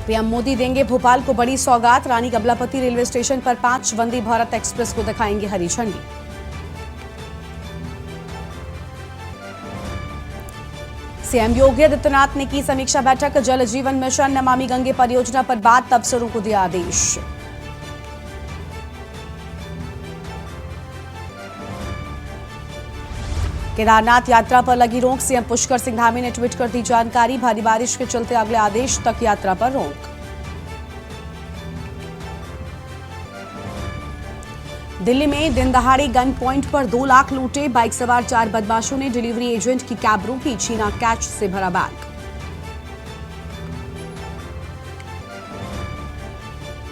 PM Modi देंगे भोपाल को बड़ी सौगात। रानी कमलापति रेलवे स्टेशन पर 5 वंदे भारत एक्सप्रेस को दिखाएंगे हरी झंडी। सीएम योगी आदित्यनाथ ने की समीक्षा बैठक। जल जीवन मिशन नमामि गंगे परियोजना पर बात, अफसरों को दिया आदेश। केदारनाथ यात्रा पर लगी रोक। सीएम पुष्कर सिंह धामी ने ट्वीट कर दी जानकारी। भारी बारिश के चलते अगले आदेश तक यात्रा पर रोक। दिल्ली में दिन दहाड़े गन पॉइंट पर 2 लाख लूटे। बाइक सवार 4 बदमाशों ने डिलीवरी एजेंट की कैब रोकी, छीना कैश से भरा बैग।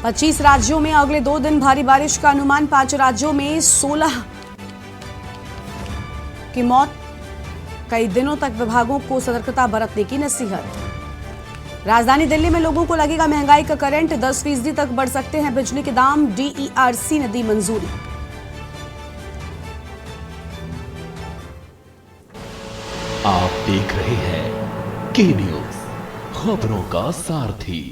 25 राज्यों में अगले 2 दिन भारी बारिश का अनुमान। 5 राज्यों में 16 की मौत। कई दिनों तक विभागों को सतर्कता बरतने की नसीहत। राजधानी दिल्ली में लोगों को लगेगा महंगाई का करंट। 10% तक बढ़ सकते हैं बिजली के दाम। DERC ने दी मंजूरी। आप देख रहे हैं के न्यूज, खबरों का सारथी।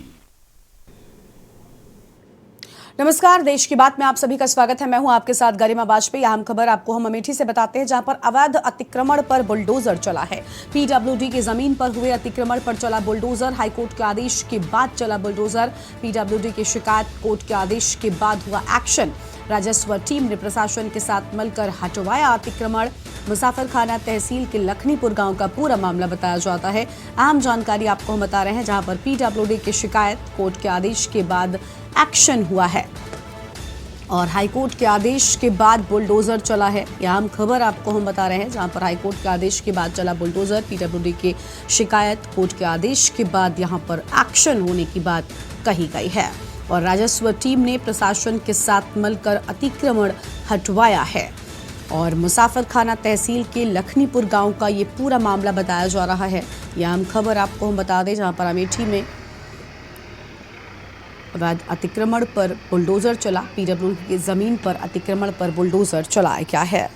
नमस्कार, देश की बात में आप सभी का स्वागत है। मैं हूं आपके साथ गरिमा वाजपेयी। अहम खबर आपको हम अमेठी से बताते हैं, जहां पर अवैध अतिक्रमण पर बुलडोजर चला है। PWD की जमीन पर हुए अतिक्रमण पर चला बुलडोजर। हाईकोर्ट के आदेश के बाद चला बुलडोजर। PWD की शिकायत, कोर्ट के आदेश के बाद हुआ एक्शन। राजस्व टीम ने प्रशासन के साथ मिलकर हटवाया अतिक्रमण। मुसाफिरखाना तहसील के लखनीपुर गांव का पूरा मामला बताया जाता है। अहम जानकारी आपको हम बता रहे हैं, जहां पर PWD की शिकायत, कोर्ट के आदेश के बाद एक्शन हुआ है और हाईकोर्ट के आदेश के बाद बुलडोजर चला है। यह अहम खबर आपको हम बता रहे हैं, जहां पर हाईकोर्ट के आदेश के बाद चला बुलडोजर। PWD की शिकायत, कोर्ट के आदेश के बाद यहां पर एक्शन होने की बात कही गई है और राजस्व टीम ने प्रशासन के साथ मिलकर अतिक्रमण हटवाया है। और मुसाफिरखाना तहसील के लखनीपुर गांव का ये पूरा मामला बताया जा रहा है। यह अहम खबर आपको हम बता दें, जहां पर अमेठी में अवैध अतिक्रमण पर बुलडोजर चला। PWD की जमीन पर अतिक्रमण पर बुलडोजर चला है। क्या है?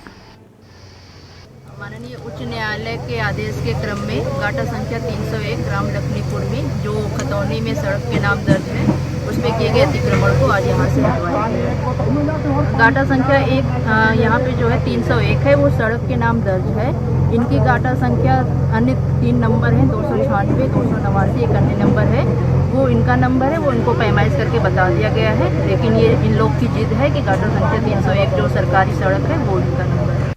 माननीय उच्च न्यायालय के आदेश के क्रम में गाटा संख्या 301 ग्राम लखनीपुर में जो खतौनी में सड़क के नाम दर्ज है, उस पर किए गए अतिक्रमण को आज यहाँ से हटवाया गया। गाटा संख्या 1 यहाँ पे जो है 301 है, वो सड़क के नाम दर्ज है। इनकी गाटा संख्या अन्य 3 नंबर हैं, 296, 289, एक अन्य नंबर है, वो इनका नंबर है, वो इनको पैमाइश करके बता दिया गया है। लेकिन ये इन लोग की जिद है कि गाटा संख्या 301 जो सरकारी सड़क है वो इनका नंबर है।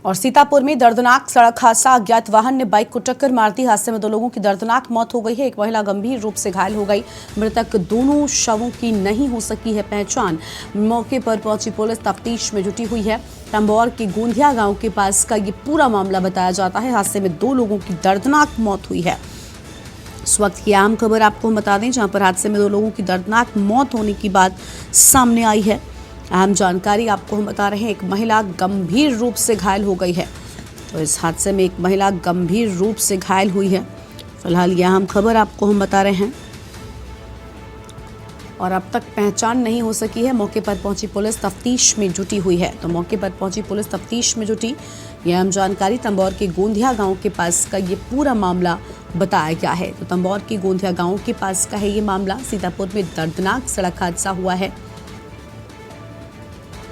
और सीतापुर में दर्दनाक सड़क हादसा। अज्ञात वाहन ने बाइक को टक्कर मार दी। हादसे में 2 लोगों की दर्दनाक मौत हो गई है। एक महिला गंभीर रूप से घायल हो गई। मृतक दोनों शवों की नहीं हो सकी है पहचान। मौके पर पहुंची पुलिस तफ्तीश में जुटी हुई है। तंबौर के गोंधिया गांव के पास का ये पूरा मामला बताया जाता है। हादसे में 2 लोगों की दर्दनाक मौत हुई है। इस वक्त की आम खबर आपको हम बता दें, जहां पर हादसे में 2 लोगों की दर्दनाक मौत होने की बात सामने आई है। अहम जानकारी आपको हम बता रहे हैं, एक महिला गंभीर रूप से घायल हो गई है। तो इस हादसे में एक महिला गंभीर रूप से घायल हुई है। फिलहाल यह अहम खबर आपको हम बता रहे हैं और अब तक पहचान नहीं हो सकी है। मौके पर पहुंची पुलिस तफ्तीश में जुटी हुई है। तो मौके पर पहुंची पुलिस तफ्तीश में जुटी। यह अहम जानकारी तंबौर के गोंधिया गांव के पास का ये पूरा मामला बताया गया है। तो तंबौर के गोंधिया गांव के पास का है ये मामला। सीतापुर में दर्दनाक सड़क हादसा हुआ है।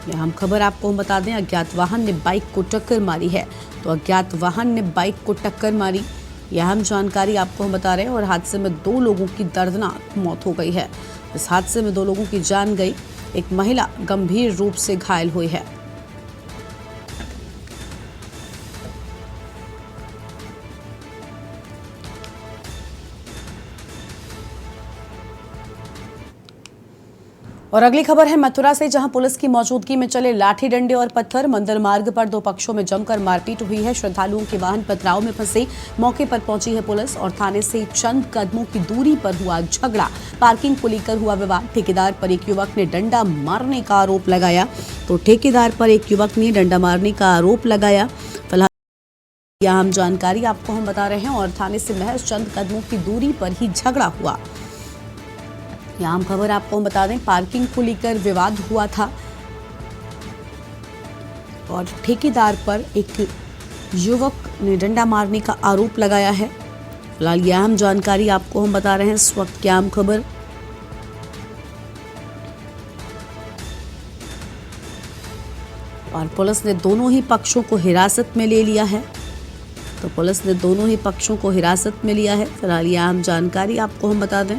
यह हम खबर आपको हम बता दें, अज्ञात वाहन ने बाइक को टक्कर मारी है। तो अज्ञात वाहन ने बाइक को टक्कर मारी, यह हम जानकारी आपको हम बता रहे हैं। और हादसे में 2 लोगों की दर्दनाक मौत हो गई है। इस हादसे में 2 लोगों की जान गई। एक महिला गंभीर रूप से घायल हुई है। और अगली खबर है मथुरा से, जहां पुलिस की मौजूदगी में चले लाठी डंडे और पत्थर। मंदिर मार्ग पर 2 पक्षों में जमकर मारपीट हुई है। श्रद्धालुओं के वाहन पथराव में फंसे। मौके पर पहुंची है पुलिस और थाने से चंद कदमों की दूरी पर हुआ झगड़ा। पार्किंग को लेकर हुआ विवाद। ठेकेदार पर एक युवक ने डंडा मारने का आरोप लगाया। तो ठेकेदार पर एक युवक ने डंडा मारने का आरोप लगाया। फिलहाल यह हम जानकारी आपको हम बता रहे हैं और थाने से महज चंद कदमों की दूरी पर ही झगड़ा हुआ। यहाँ हम खबर आपको हम बता दें, पार्किंग को लेकर विवाद हुआ था और ठेकेदार पर एक युवक ने डंडा मारने का आरोप लगाया है। फिलहाल ये अहम जानकारी आपको हम बता रहे हैं इस वक्त की अहम खबर। और पुलिस ने दोनों ही पक्षों को हिरासत में ले लिया है। तो पुलिस ने दोनों ही पक्षों को हिरासत में लिया है। फिलहाल ये अहम जानकारी आपको हम बता दें।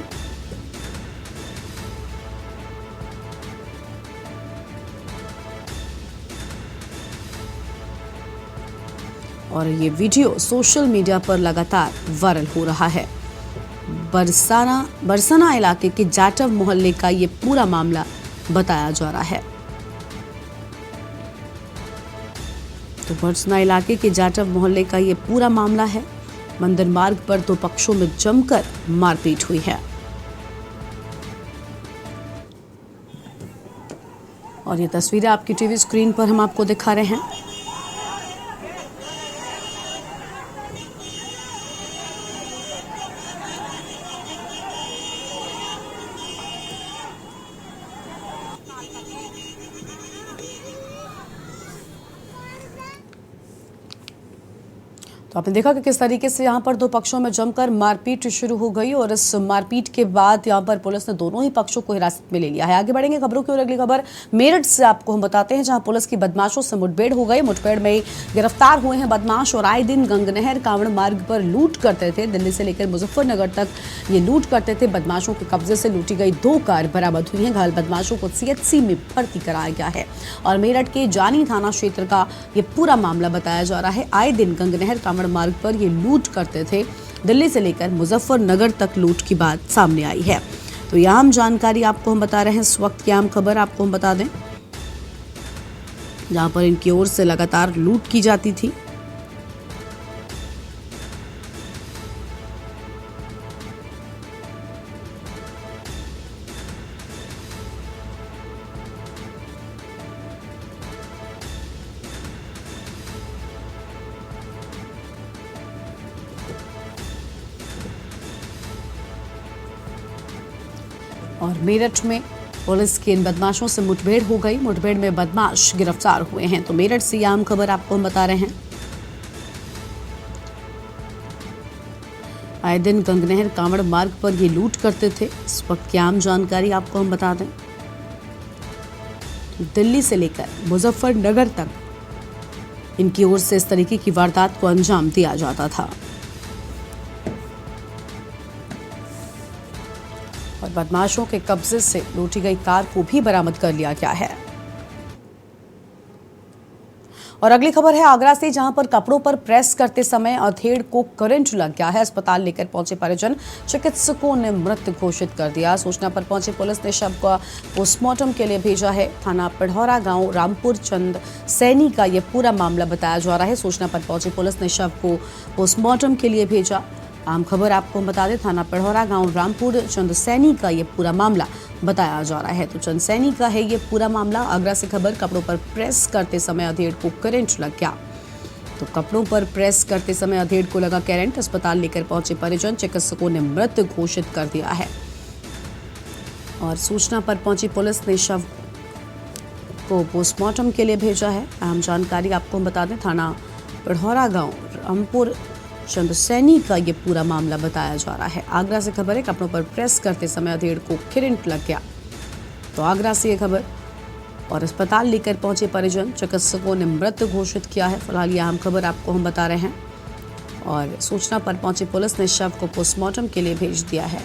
और ये वीडियो सोशल मीडिया पर लगातार वायरल हो रहा है। बरसाना इलाके के जाटव मोहल्ले का ये पूरा मामला बताया जा रहा है। तो बरसाना इलाके के जाटव मोहल्ले का ये पूरा मामला है। मंदिर मार्ग पर दो पक्षों में जमकर मारपीट हुई है। और ये तस्वीरें आपकी टीवी स्क्रीन पर हम आपको दिखा रहे हैं। तो आपने देखा कि किस तरीके से यहाँ पर दो पक्षों में जमकर मारपीट शुरू हो गई और इस मारपीट के बाद यहाँ पर पुलिस ने दोनों ही पक्षों को हिरासत में ले लिया है। आगे बढ़ेंगे खबरों की ओर। अगली खबर मेरठ से आपको हम बताते हैं, जहाँ पुलिस की बदमाशों से मुठभेड़ हो गई। मुठभेड़ में गिरफ्तार हुए हैं बदमाश और आए दिन गंगनहर कांवड़ मार्ग पर लूट करते थे। दिल्ली से लेकर मुजफ्फरनगर तक ये लूट करते थे। बदमाशों के कब्जे से लूटी गई 2 कार बरामद हुई हैं। घायल बदमाशों को CHC में भर्ती कराया गया है। और मेरठ के जानी थाना क्षेत्र का ये पूरा मामला बताया जा रहा है। आए दिन गंगनहर कांवड़ मार्ग पर ये लूट करते थे। दिल्ली से लेकर मुजफ्फरनगर तक लूट की बात सामने आई है। तो यह आम जानकारी आपको हम बता रहे हैं। इस वक्त की आम खबर आपको हम बता दें, जहां पर इनकी ओर से लगातार लूट की जाती थी। और मेरठ में पुलिस के इन बदमाशों से मुठभेड़ हो गई। मुठभेड़ में बदमाश गिरफ्तार हुए हैं। तो मेरठ से यह आम खबर आपको हम बता रहे हैं। आए दिन गंगनहर कांवड़ मार्ग पर ये लूट करते थे। इस वक्त की आम जानकारी आपको हम बता दें, दिल्ली से लेकर मुजफ्फरनगर तक इनकी ओर से इस तरीके की वारदात को अंजाम दिया जाता था। और बदमाशों के कब्जे से लूटी गई कार को भी बरामद कर लिया गया है। और अगली खबर है आगरा से, जहां पर कपड़ों पर प्रेस करते समय अधेड़ को करंट लग गया है। अस्पताल लेकर पहुंचे परिजन, चिकित्सकों ने मृत घोषित कर दिया। सूचना पर पहुंची पुलिस ने शव को पोस्टमार्टम के लिए भेजा है। थाना पिढ़ौरा गांव रामपुर चंद सैनी का यह पूरा मामला बताया जा रहा है। सूचना पर पहुंची पुलिस ने शव को पोस्टमार्टम के लिए भेजा। आम खबर आपको बता दें, थाना पिढ़ौरा गांव रामपुर चंद सैनी का ये पूरा मामला बताया जा रहा है। तो चंद सैनी का है ये पूरा मामला। आगरा से खबर, कपड़ों पर प्रेस करते समय अधेड़ को करंट लग गया। तो कपड़ों पर प्रेस करते समय अधेड़ को लगा करंट। अस्पताल लेकर पहुंचे परिजन, चिकित्सकों ने मृत घोषित कर दिया है। और सूचना पर पहुंची पुलिस ने शव को पोस्टमार्टम के लिए भेजा है। अहम जानकारी आपको बता दें, थाना पिढ़ौरा गांव रामपुर चंद सैनी का ये पूरा मामला बताया जा रहा है। आगरा से खबर है, कपड़ों पर प्रेस करते समय अधेड़ को करंट लग गया। तो आगरा से ये खबर। और अस्पताल लेकर पहुंचे परिजन, चिकित्सकों ने मृत घोषित किया है। फिलहाल ये अहम खबर आपको हम बता रहे हैं। और सूचना पर पहुंची पुलिस ने शव को पोस्टमार्टम के लिए भेज दिया है।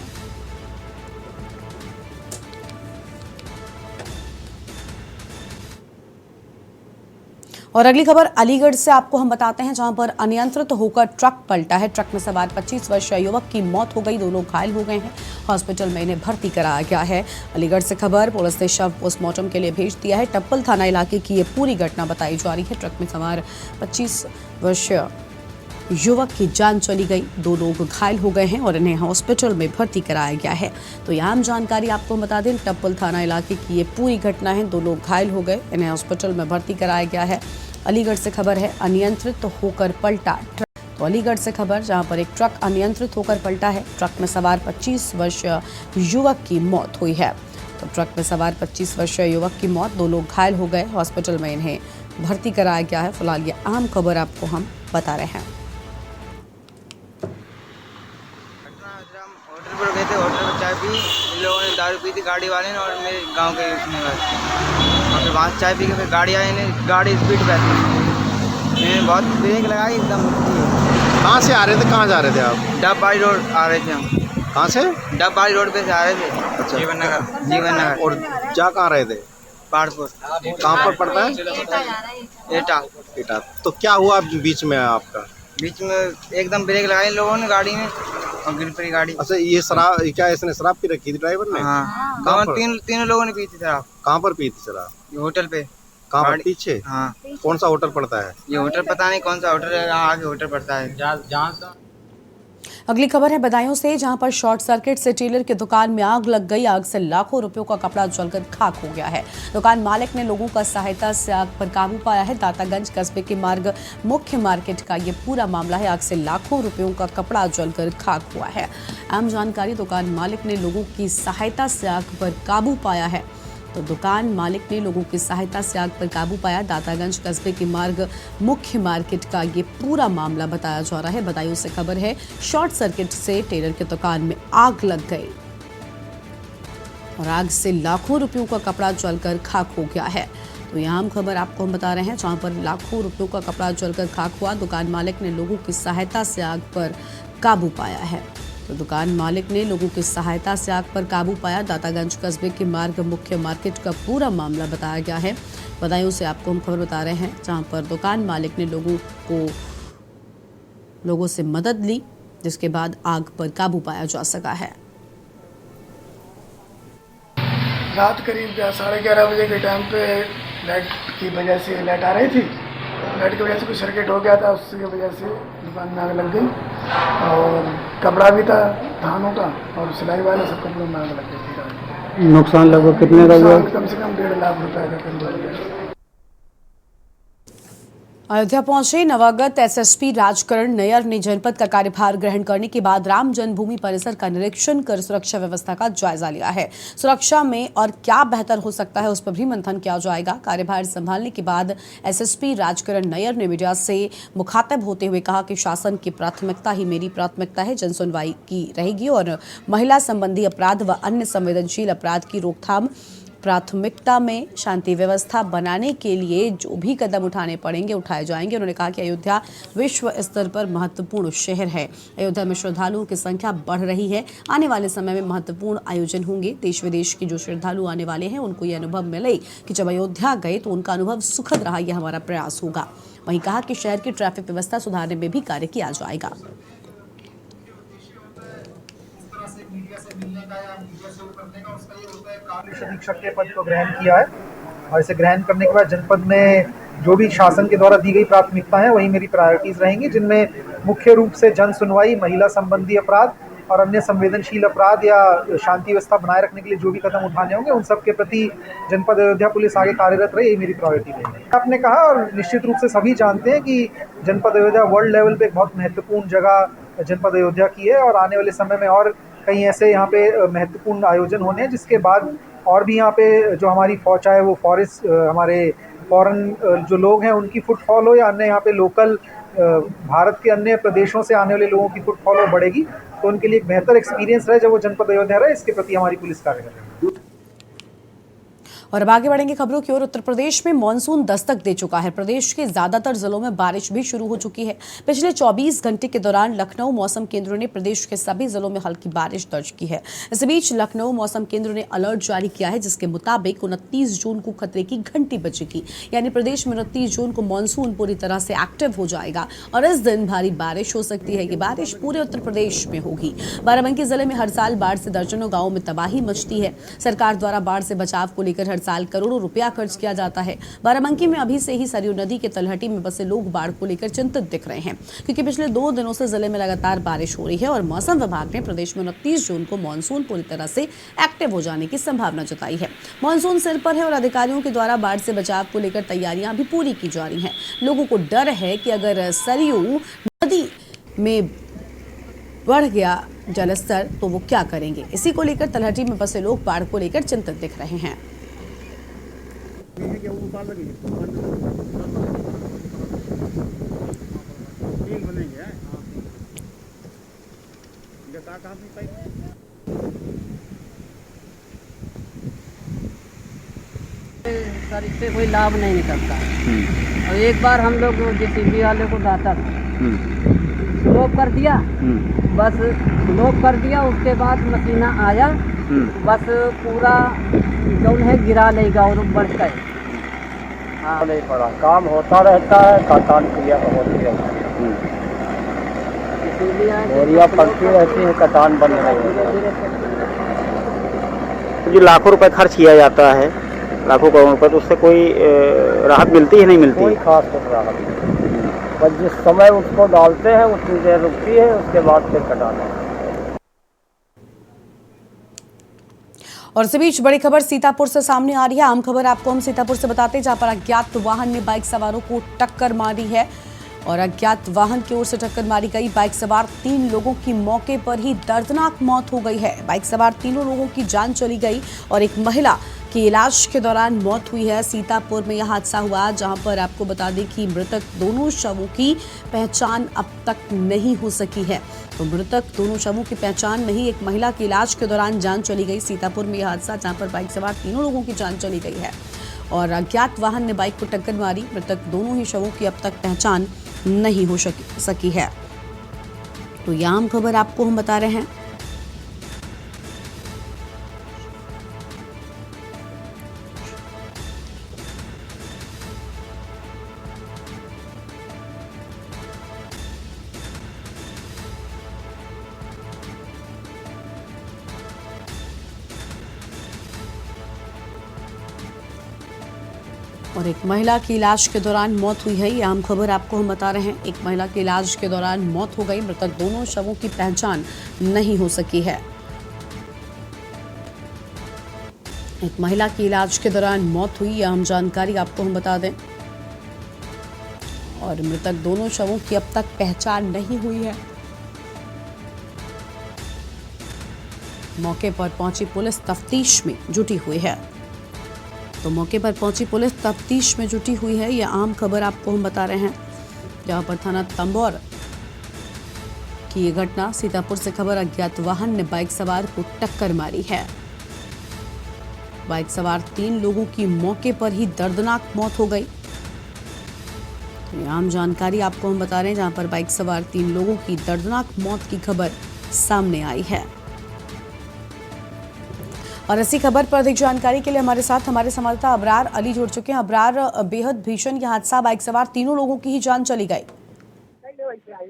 और अगली खबर अलीगढ़ से आपको हम बताते हैं, जहां पर अनियंत्रित होकर ट्रक पलटा है। ट्रक में सवार 25 वर्षीय युवक की मौत हो गई। 2 लोग घायल हो गए हैं। हॉस्पिटल में इन्हें भर्ती कराया गया है। अलीगढ़ से खबर, पुलिस ने शव पोस्टमार्टम के लिए भेज दिया है। टप्पल थाना इलाके की ये पूरी घटना बताई जा रही है। ट्रक में सवार 25 वर्षीय युवक की जान चली गई। 2 लोग घायल हो गए हैं और इन्हें हॉस्पिटल में भर्ती कराया गया है। तो यह आम जानकारी आपको बता दें, टप्पल थाना इलाके की ये पूरी घटना है। 2 लोग घायल हो गए, इन्हें हॉस्पिटल में भर्ती कराया गया है। अलीगढ़ से खबर है, अनियंत्रित होकर पलटा ट्रक। तो अलीगढ़ से खबर, जहां पर एक ट्रक अनियंत्रित होकर पलटा है। ट्रक में सवार 25 वर्षीय युवक की मौत हुई है। तो ट्रक में सवार 25 वर्षीय युवक की मौत, 2 लोग घायल हो गए। हॉस्पिटल में इन्हें भर्ती कराया गया है। फिलहाल ये अहम खबर आपको हम बता रहे हैं। हम होटल पर गए थे, होटल में चाय पी, इन लोगों ने दारू पी थी गाड़ी वाले ने और मेरे गांव के उसने और फिर वहाँ से चाय पी के फिर गाड़ी आई ने गाड़ी स्पीड पे थी, मैंने बहुत ब्रेक लगाई एकदम। कहाँ से आ रहे थे, कहाँ जा रहे थे आप? डबबाड़ी रोड आ रहे थे हम। कहाँ से? डबबाड़ी रोड पे से आ रहे थे। अच्छा। जीवन नगर। और जा कहाँ रहे थे? पहाड़पुर। कहाँ पर पड़ता है? एटा। तो क्या हुआ बीच में आपका? बीच में एकदम ब्रेक लगाई इन लोगों ने गाड़ी में और गिर पड़ी गाड़ी। अच्छा, ये शराब क्या इसने शराब पी रखी थी ड्राइवर ने? हाँ, कहाँ पर? तीनों लोगों ने पी थी शराब। कहाँ पर पी थी शराब? ये होटल पे। कहाँ पर? पीछे? हाँ। कौन सा होटल पड़ता है? ये होटल पता नहीं कौन सा होटल है, यहाँ आगे होटल पड़ता है। अगली खबर है बदायूं से, जहां पर शॉर्ट सर्किट से टेलर की दुकान में आग लग गई। आग से लाखों रुपयों का कपड़ा जलकर खाक हो गया है। दुकान मालिक ने लोगों का सहायता से आग पर काबू पाया है। दातागंज कस्बे के मार्ग मुख्य मार्केट का ये पूरा मामला है। आग से लाखों रुपयों का कपड़ा जलकर खाक हुआ है। अहम जानकारी, दुकान मालिक ने लोगों की सहायता से आग पर काबू पाया है। तो दुकान मालिक ने लोगों की सहायता से आग पर काबू पाया। दातागंज कस्बे के मार्ग मुख्य मार्केट का ये पूरा मामला बताया जा रहा है। बदायूं से खबर है, शॉर्ट सर्किट से टेलर की दुकान में आग लग गई और आग से लाखों रुपयों का कपड़ा जलकर खाक हो गया है। तो यहाँ हम खबर आपको हम बता रहे हैं, जहाँ पर लाखों रुपयों का कपड़ा जलकर खाक हुआ। दुकान मालिक ने लोगों की सहायता से आग पर काबू पाया है। तो दुकान मालिक ने लोगों की सहायता से आग पर काबू पाया। दातागंज कस्बे के मार्ग मुख्य मार्केट का पूरा मामला बताया गया है। बदायूं से आपको हम खबर बता रहे हैं, जहां पर दुकान मालिक ने लोगों से मदद ली, जिसके बाद आग पर काबू पाया जा सका है। रात करीब 11:30 बजे के टाइम पे लाइट की वजह से लाइट आ रही थी। लाइट की वजह से कुछ सर्किट हो गया था, उसकी वजह से दुकान में आग लग गई। और कपड़ा भी था धानों का और सिलाई वाले सब कपड़ों में आग लग गई थी। नुकसान लगभग कितने का हुआ? कम से कम 1.5 लाख रुपए का करीब हो गया। अयोध्या पहुंचे नवागत एसएसपी राजकरण नैयर ने जनपद का कार्यभार ग्रहण करने के बाद राम जन्मभूमि परिसर का निरीक्षण कर सुरक्षा व्यवस्था का जायजा लिया है। सुरक्षा में और क्या बेहतर हो सकता है, उस पर भी मंथन किया जाएगा। कार्यभार संभालने के बाद एसएसपी राजकरण नैयर ने मीडिया से मुखातिब होते हुए कहा कि शासन की प्राथमिकता ही मेरी प्राथमिकता है, जनसुनवाई की रहेगी और महिला संबंधी अपराध व अन्य संवेदनशील अपराध की रोकथाम प्राथमिकता में शांति व्यवस्था बनाने के लिए जो भी कदम उठाने पड़ेंगे उठाए जाएंगे। उन्होंने कहा कि अयोध्या विश्व स्तर पर महत्वपूर्ण शहर है। अयोध्या में श्रद्धालुओं की संख्या बढ़ रही है। आने वाले समय में महत्वपूर्ण आयोजन होंगे। देश विदेश के जो श्रद्धालु आने वाले हैं उनको ये अनुभव मिले कि जब अयोध्या गए तो उनका अनुभव सुखद रहा। यह हमारा प्रयास होगा। वहीं कहा कि शहर की ट्रैफिक व्यवस्था सुधारने में भी कार्य किया जाएगा। पुलिस अधीक्षक के पद को ग्रहण किया है और इसे ग्रहण करने के बाद जनपद में जो भी शासन के द्वारा दी गई प्राथमिकता है वही मेरी प्रायोरिटीज रहेंगी, जिनमें मुख्य रूप से जन सुनवाई, महिला संबंधी अपराध और अन्य संवेदनशील अपराध या शांति व्यवस्था बनाए रखने के लिए जो भी कदम उठाने होंगे उन सब के प्रति जनपद अयोध्या पुलिस आगे कार्यरत रहे, यही मेरी प्रायोरिटी रहेगी। आपने कहा और निश्चित रूप से सभी जानते हैं कि जनपद अयोध्या वर्ल्ड लेवल पे एक बहुत महत्वपूर्ण जगह जनपद अयोध्या की है और आने वाले समय में और कहीं ऐसे यहाँ पे महत्वपूर्ण आयोजन होने हैं, जिसके बाद और भी यहाँ पे जो हमारी फौज, चाहे वो फॉरेस्ट हमारे फॉरेन जो लोग हैं उनकी फुटफॉल हो या अन्य यहाँ पे लोकल भारत के अन्य प्रदेशों से आने वाले लोगों की फुटफॉल हो बढ़ेगी, तो उनके लिए एक बेहतर एक्सपीरियंस रहे जब वो जनपद अयोध्या रहे, इसके प्रति हमारी पुलिस कार्य कर रही है। और अब आगे बढ़ेंगे खबरों की ओर। उत्तर प्रदेश में मानसून दस्तक दे चुका है। प्रदेश के ज्यादातर जिलों में बारिश भी शुरू हो चुकी है। पिछले 24 घंटे के दौरान लखनऊ मौसम केंद्र ने प्रदेश के सभी जिलों में हल्की बारिश दर्ज की है। इस बीच लखनऊ मौसम केंद्र ने अलर्ट जारी किया है, जिसके मुताबिक 29 जून को खतरे की घंटी बजेगी। यानी प्रदेश में 29 जून को मानसून पूरी तरह से एक्टिव हो जाएगा और इस दिन भारी बारिश हो सकती है। ये बारिश पूरे उत्तर प्रदेश में होगी। बाराबंकी जिले में हर साल बाढ़ से दर्जनों गाँवों में तबाही मचती है। सरकार द्वारा बाढ़ से बचाव को लेकर हर साल करोड़ों रुपया खर्च किया जाता है। बाराबंकी में अभी से ही सरयू नदी के तलहटी में बसे लोग बाढ़ को लेकर चिंतित दिख रहे हैं, क्योंकि पिछले 2 दिनों से जिले में लगातार बारिश हो रही है और मौसम विभाग ने प्रदेश में 29 जून को मानसून पूरी तरह से एक्टिव हो जाने की संभावना जताई है। मानसून सिर पर है और अधिकारियों के द्वारा बाढ़ से बचाव को लेकर तैयारियां भी पूरी की जा रही हैं। लोगों को डर है कि अगर सरयू नदी में बढ़ गया जलस्तर तो वो क्या करेंगे। इसी को लेकर तलहटी में बसे लोग बाढ़ को लेकर चिंतित दिख रहे हैं। सर इससे कोई लाभ नहीं निकलता। और एक बार हम लोग जेसीबी वाले को डाटा स्लो कर दिया, बस स्लो कर दिया, उसके बाद मशीना आया, बस पूरा जो है गिरा लेगा और बढ़ गए। हाँ नहीं पड़ा, काम होता रहता है, खदान क्रिया होती रहती है, इसीलिए पड़ती रहती है, खदान बन रही है। जो लाखों रुपए खर्च किया जाता है, लाखों करोड़ रुपए, तो उससे कोई राहत मिलती है नहीं मिलती? कोई खास राहत नहीं, बस जिस समय उसको डालते हैं उतनी देर रुकती है, उसके बाद फिर कटाना है। और इसी बीच बड़ी खबर सीतापुर से सामने आ रही है। आम खबर आपको हम सीतापुर से बताते हैं, जहां पर अज्ञात वाहन ने बाइक सवारों को टक्कर मारी है और अज्ञात वाहन की ओर से टक्कर मारी गई। बाइक सवार 3 लोगों की मौके पर ही दर्दनाक मौत हो गई है। बाइक सवार तीनों लोगों की जान चली गई और एक महिला की इलाज के दौरान मौत हुई है। सीतापुर में यह हादसा हुआ, जहां पर आपको बता दें कि मृतक दोनों शवों की पहचान अब तक नहीं हो सकी है। तो मृतक दोनों शवों की पहचान नहीं, एक महिला की इलाज के दौरान जान चली गई। सीतापुर में यह हादसा, जहां पर बाइक सवार तीनों लोगों की जान चली गई है और अज्ञात वाहन ने बाइक को टक्कर मारी। मृतक दोनों ही शवों की अब तक पहचान नहीं हो सकी है। तो यह आम खबर आपको हम बता रहे हैं। और एक महिला की इलाज के दौरान मौत हुई है। ये आम खबर आपको हम बता रहे हैं। एक महिला की इलाज के दौरान मौत हो गई। मृतक दोनों शवों की पहचान नहीं हो सकी है। एक महिला की इलाज के दौरान मौत हुई, यह आम जानकारी आपको हम बता दें। और मृतक दोनों शवों की अब तक पहचान नहीं हुई है। मौके पर पहुंची पुलिस तफ्तीश में जुटी हुई है। तो मौके पर पहुंची पुलिस तफ्तीश में जुटी हुई है। यह आम खबर आपको हम बता रहे हैं, जहां पर थाना तंबौर की यह घटना। सीतापुर से खबर, अज्ञात वाहन ने बाइक सवार को टक्कर मारी है। बाइक सवार 3 लोगों की मौके पर ही दर्दनाक मौत हो गई। तो यह आम जानकारी आपको हम बता रहे हैं, जहां पर बाइक सवार 3 लोगों की दर्दनाक मौत की खबर सामने आई है। और इसी खबर पर अधिक जानकारी के लिए हमारे साथ हमारे संवाददाता अबरार अली जुड़ चुके हैं। अबरार, बेहद भीषण यह हादसा, बाइक सवार तीनों लोगों की ही जान चली गई।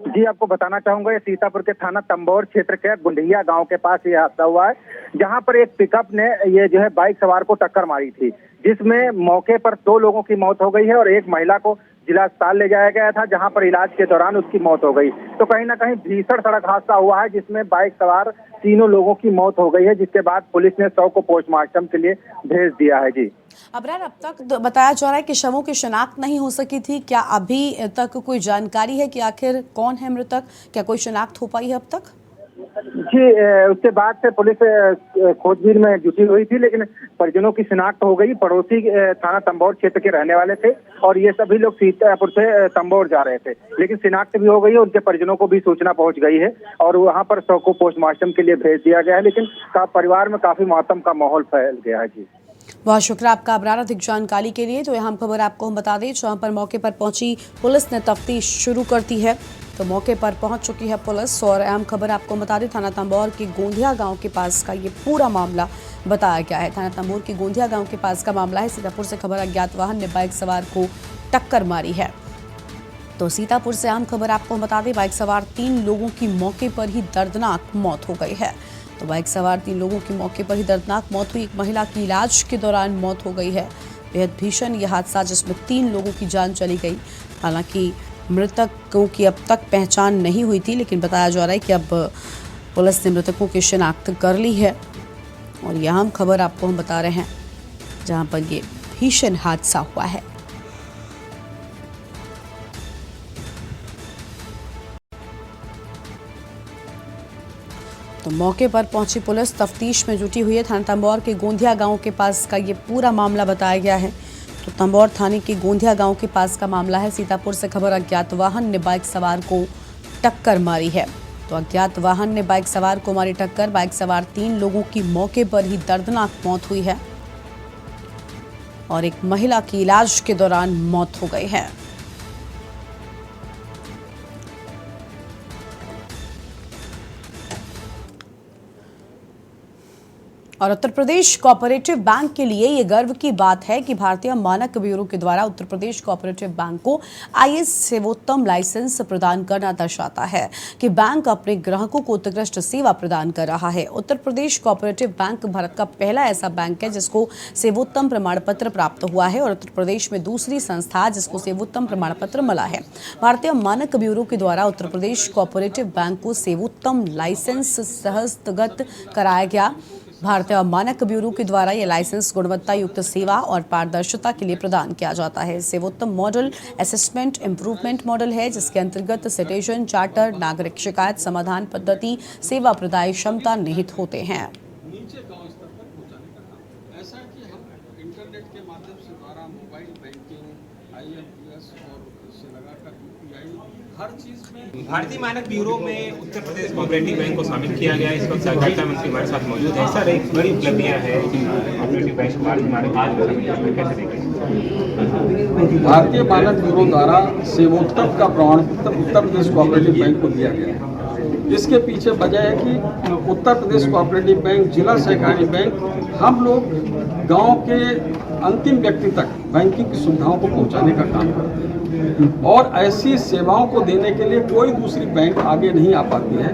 जी, आपको बताना चाहूंगा, ये सीतापुर के थाना तंबौर क्षेत्र के गुंडिया गांव के पास ये हादसा हुआ है, जहां पर एक पिकअप ने ये जो है बाइक सवार को टक्कर मारी थी, जिसमें मौके पर 2 लोगों की मौत हो गई है और एक महिला को जिला अस्पताल ले जाया गया था, जहां पर इलाज के दौरान उसकी मौत हो गई। तो कहीं ना कहीं भीषण सड़क हादसा हुआ है, जिसमें बाइक सवार 3 लोगों की मौत हो गई है, जिसके बाद पुलिस ने शव को पोस्टमार्टम के लिए भेज दिया है। जी अबरार, अब तक बताया जा रहा है कि शवों की शिनाख्त नहीं हो सकी थी। क्या अभी तक कोई जानकारी है कि आखिर कौन है मृतक? क्या कोई शिनाख्त हो पाई है अब तक? जी, उसके बाद से पुलिस खोजबीन में जुटी हुई थी, लेकिन परिजनों की शिनाख्त हो गई। पड़ोसी थाना तंबौर क्षेत्र के रहने वाले थे और ये सभी लोग सीतापुर से तंबौर जा रहे थे, लेकिन शिनाख्त भी हो गई है। उनके परिजनों को भी सूचना पहुंच गई है और वहां पर शव को पोस्टमार्टम के लिए भेज दिया गया है, लेकिन परिवार में काफी मातम का माहौल फैल गया है। जी, बहुत शुक्रिया आपका अबरार अधिक जानकारी के लिए। तो यहाँ खबर आपको हम बता दें, जहाँ पर मौके पर पहुंची पुलिस ने तफ्तीश शुरू कर दी है। तो मौके पर पहुंच चुकी है पुलिस और अहम खबर आपको बता दें, थाना तंबौर के गोंधिया गांव के पास का ये पूरा मामला बताया गया है। थाना तंबौर के गोंधिया गांव के पास का मामला है। सीतापुर से खबर, अज्ञात वाहन ने बाइक सवार को टक्कर मारी है। तो सीतापुर से अहम खबर आपको बता दें, बाइक सवार 3 लोगों की मौके पर ही दर्दनाक मौत हो गई है। तो बाइक सवार 3 लोगों की मौके पर ही दर्दनाक मौत हुई। एक महिला की इलाज के दौरान मौत हो गई है। बेहद भीषण यह हादसा, जिसमें 3 लोगों की जान चली गई। हालांकि मृतकों की अब तक पहचान नहीं हुई थी, लेकिन बताया जा रहा है कि अब पुलिस ने मृतकों की शिनाख्त कर ली है। और यह अहम खबर आपको हम बता रहे हैं, जहां पर ये भीषण हादसा हुआ है। तो मौके पर पहुंची पुलिस तफ्तीश में जुटी हुई है। थाना तंबौर के गोंधिया गांव के पास का ये पूरा मामला बताया गया है। तो तंबौर थाने के गोंधिया गांव के पास का मामला है। सीतापुर से खबर, अज्ञात वाहन ने बाइक सवार को टक्कर मारी है। तो अज्ञात वाहन ने बाइक सवार को मारी टक्कर। बाइक सवार 3 लोगों की मौके पर ही दर्दनाक मौत हुई है और एक महिला की इलाज के दौरान मौत हो गई है। और उत्तर प्रदेश कोऑपरेटिव बैंक के लिए ये गर्व की बात है कि भारतीय मानक ब्यूरो के द्वारा उत्तर प्रदेश कोऑपरेटिव बैंक को आईएएस सेवोत्तम लाइसेंस प्रदान करना दर्शाता है कि बैंक अपने ग्राहकों को उत्कृष्ट सेवा प्रदान कर रहा है। उत्तर प्रदेश कोऑपरेटिव बैंक भारत का पहला ऐसा बैंक है जिसको सेवोत्तम प्रमाण पत्र प्राप्त हुआ है और उत्तर प्रदेश में दूसरी संस्था जिसको सेवोत्तम प्रमाण पत्र मिला है। भारतीय मानक ब्यूरो के द्वारा उत्तर प्रदेश कोऑपरेटिव बैंक को सेवोत्तम लाइसेंस हस्तगत कराया गया। भारतीय मानक ब्यूरो के द्वारा यह लाइसेंस गुणवत्ता युक्त सेवा और पारदर्शिता के लिए प्रदान किया जाता है। Sevottam model assessment improvement model है जिसके अंतर्गत सिटीजन चार्टर, नागरिक शिकायत समाधान पद्धति, सेवा प्रदाय क्षमता निहित होते हैं। नीचे गांव स्तर पर पहुंचाने का काम ऐसा है कि हम इंटरनेट के माध्यम से द्वारा मोबाइल बैंकिंग, IMPS और से लगाकर UPI हर चीज में भारतीय मानक ब्यूरो में उत्तर प्रदेश कोऑपरेटिव बैंक को शामिल किया गया। इस वक्त सहकारिता मंत्री हमारे साथ मौजूद है। सर, एक बड़ी उपलब्धियां है कोऑपरेटिव बैंक कैसे देखें? भारतीय मानक ब्यूरो द्वारा सेवोत्तम का प्रमाण पत्र उत्तर प्रदेश कोऑपरेटिव बैंक को दिया गया है। इसके पीछे वजह है कि उत्तर प्रदेश कोऑपरेटिव बैंक जिला सहकारी बैंक हम लोग गांव के अंतिम व्यक्ति तक बैंकिंग की सुविधाओं को पहुंचाने का काम करते हैं और ऐसी सेवाओं को देने के लिए कोई दूसरी बैंक आगे नहीं आ पाती है।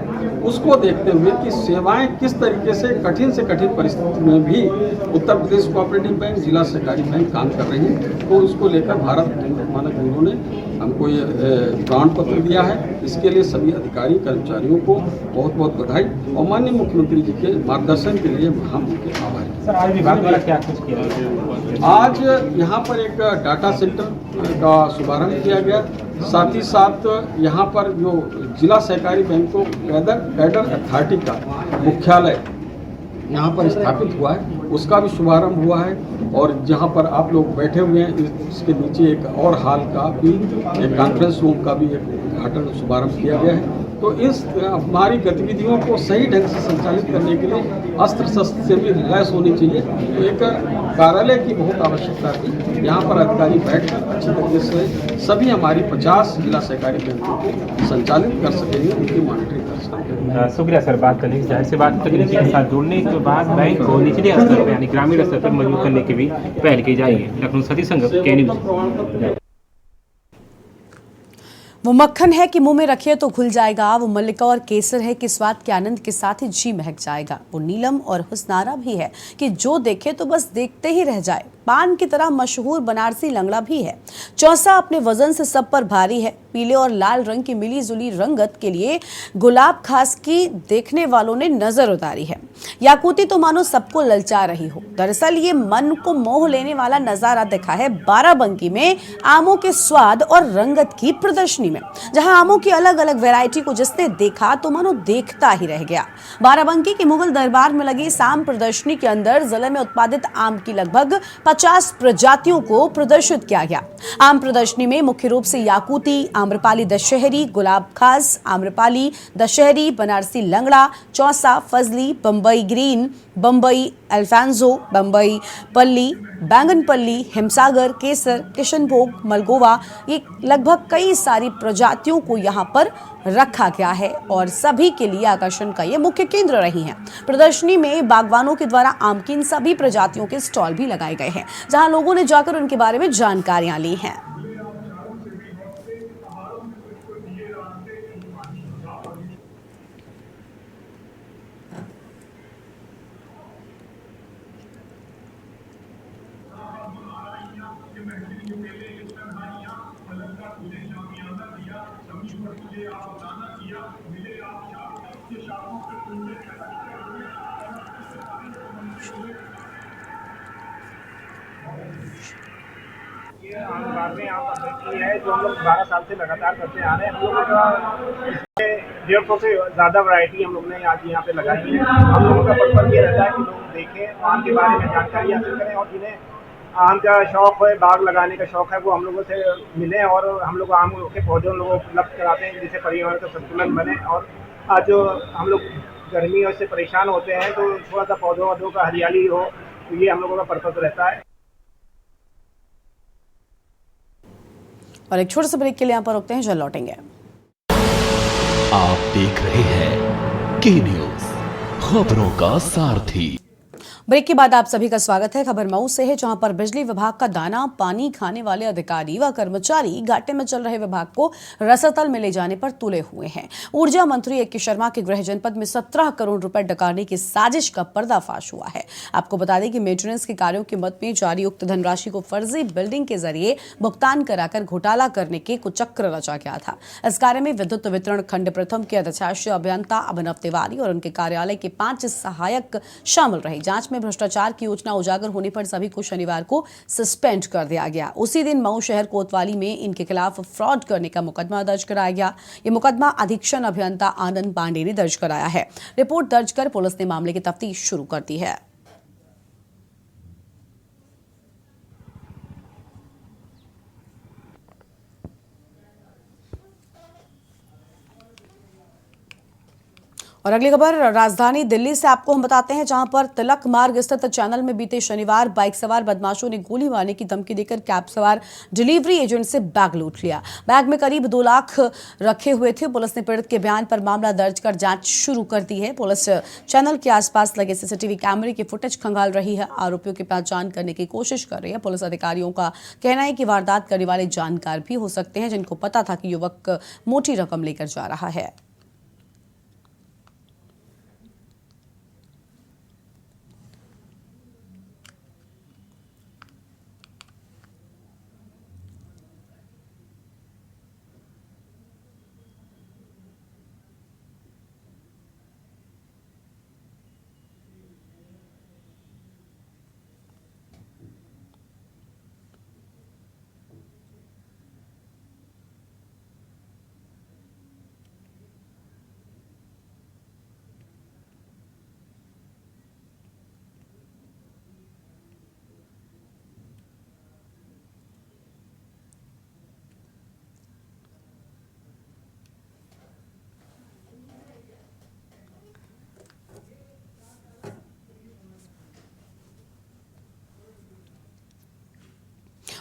उसको देखते हुए कि सेवाएं किस तरीके से कठिन परिस्थिति में भी उत्तर प्रदेश कोऑपरेटिव बैंक जिला सहकारी बैंक काम कर रही है, तो उसको लेकर भारत मानक ब्यूरो ने हमको ये प्रमाण पत्र दिया है। इसके लिए सभी अधिकारी कर्मचारियों को बहुत बहुत बधाई और माननीय मुख्यमंत्री जी के मार्गदर्शन के लिए हम उनके आभारी हैं। सर, आज विभाग द्वारा क्या कुछ किया? आज यहाँ पर एक डाटा सेंटर का शुभारंभ किया गया। साथ ही साथ यहाँ पर जो जिला सहकारी बैंकों कैडर अथॉरिटी का मुख्यालय यहाँ पर स्थापित हुआ है, उसका भी शुभारंभ हुआ है। और जहाँ पर आप लोग बैठे हुए हैं इसके नीचे एक और हाल का भी, एक कॉन्फ्रेंस रूम का भी एक उद्घाटन शुभारंभ किया गया है। तो इस हमारी गतिविधियों को सही ढंग से संचालित करने के लिए अस्त्र शस्त्र से भी लैस होनी चाहिए। तो एक कार्यालय की बहुत आवश्यकता थी। यहाँ पर अधिकारी बैठकर अच्छी तरीके से सभी हमारी 50 जिला सहकारी बैंकों को संचालित कर सकेंगे, उनकी मॉनिटरिंग कर सकेंगे। शुक्रिया सर, बात करने की जाहिर सी बात तकनीकी के साथ जुड़ने के बाद बैंक को निचले स्तर पर यानी ग्रामीण स्तर पर मजबूत करने की भी पहल की जाएगी। लखनऊ सती संघ के न्यूज़। वो मक्खन है कि मुंह में रखिए तो घुल जाएगा, वो मल्लिका और केसर है कि स्वाद के आनंद के साथ ही जी महक जाएगा, वो नीलम और हुस्नारा भी है कि जो देखे तो बस देखते ही रह जाए। पान की तरह मशहूर बनारसी लंगड़ा भी है। चौसा अपने वजन से सब पर भारी है। पीले और लाल रंग की मिली जुली रंगत के लिए गुलाब खास की देखने वालों ने नजर उतारी है। याकूती तो मानो सबको ललचा रही हो। दरअसल ये मन को मोह लेने वाला नजारा दिखा है बाराबंकी में आमों के स्वाद और रंगत की प्रदर्शनी में, जहां आमों की अलग अलग वैरायटी को जिसने देखा तो मानो देखता ही रह गया। बाराबंकी के मुगल दरबार में लगी इस आम प्रदर्शनी के अंदर जिले में उत्पादित आम की लगभग 50 प्रजातियों को प्रदर्शित किया गया। आम प्रदर्शनी में मुख्य रूप से याकूती, आम्रपाली दशहरी, गुलाब खास, आम्रपाली दशहरी, बनारसी लंगड़ा, चौसा, फजली, बम्बई ग्रीन, बम्बई अल्फांजो, बम्बई पल्ली, बैंगनपल्ली, हिमसागर, केसर, किशनभोग, मलगोवा, ये लगभग कई सारी प्रजातियों को यहाँ पर रखा गया है और सभी के लिए आकर्षण का ये मुख्य केंद्र रही हैं। प्रदर्शनी में बागवानों के द्वारा आम की इन सभी प्रजातियों के स्टॉल भी लगाए गए हैं, जहां लोगों ने जाकर उनके बारे में जानकारियां ली हैं। ये आम बागवानी आम पद्धति है जो हम लोग 12 साल से लगातार करते आ रहे हैं। हम लोगों का 150 से ज़्यादा वैरायटी हम लोग ने आज यहाँ पे लगाई है। हम लोगों का पर्पज ये रहता है कि लोग देखें, आम के बारे में जानकारी हासिल करें और जिन्हें आम का शौक है, बाग लगाने का शौक है, वो हम लोगों से मिलें और हम लोग आम के पौधे उन लोगों को उपलब्ध कराते हैं जिससे पर्यावरण का संतुलन बने और आज जो हम लोग गर्मियों से परेशान होते हैं तो थोड़ा सा पौधों वौधों का हरियाली हो, तो ये हम लोगों का पर्पस रहता है। और एक छोटे से ब्रेक के लिए यहाँ पर रुकते हैं, जल्द लौटेंगे। आप देख रहे हैं के न्यूज, खबरों का सारथी। ब्रेक के बाद आप सभी का स्वागत है। खबर मऊ से है, जहां पर बिजली विभाग का दाना पानी खाने वाले अधिकारी व कर्मचारी घाटे में चल रहे विभाग को रसतल में ले जाने पर तुले हुए हैं। ऊर्जा मंत्री ए.के. शर्मा के गृह जनपद में 17 करोड़ रुपए डकारने की साजिश का पर्दाफाश हुआ है। आपको बता दें कि मेंटेनेंस के कार्यों के मद में जारी उक्त धनराशि को फर्जी बिल्डिंग के जरिए भुगतान कराकर घोटाला करने के कुचक्र रचा गया था। इस कार्य में विद्युत वितरण खंड प्रथम के अध्यक्ष अभियंता अभिनव तिवारी और उनके कार्यालय के 5 सहायक शामिल रहे। जांच में भ्रष्टाचार की योजना उजागर होने पर सभी को शनिवार को सस्पेंड कर दिया गया। उसी दिन मऊ शहर कोतवाली में इनके खिलाफ फ्रॉड करने का मुकदमा दर्ज कराया गया। ये मुकदमा अधीक्षण अभियंता आनंद पांडे ने दर्ज कराया है। रिपोर्ट दर्ज कर पुलिस ने मामले की तफ्तीश शुरू कर दी है। और अगली खबर राजधानी दिल्ली से आपको हम बताते हैं, जहां पर तिलक मार्ग स्थित चैनल में बीते शनिवार बाइक सवार बदमाशों ने गोली मारने की धमकी देकर कैब सवार डिलीवरी एजेंट से बैग लूट लिया। बैग में करीब 2 लाख रखे हुए थे। पुलिस ने पीड़ित के बयान पर मामला दर्ज कर जांच शुरू कर दी है। पुलिस चैनल के आसपास लगे सीसीटीवी कैमरे की फुटेज खंगाल रही है। आरोपियों की पहचान करने की कोशिश कर रही है। पुलिस अधिकारियों का कहना है कि वारदात करने वाले जानकार भी हो सकते हैं, जिनको पता था कि युवक मोटी रकम लेकर जा रहा है।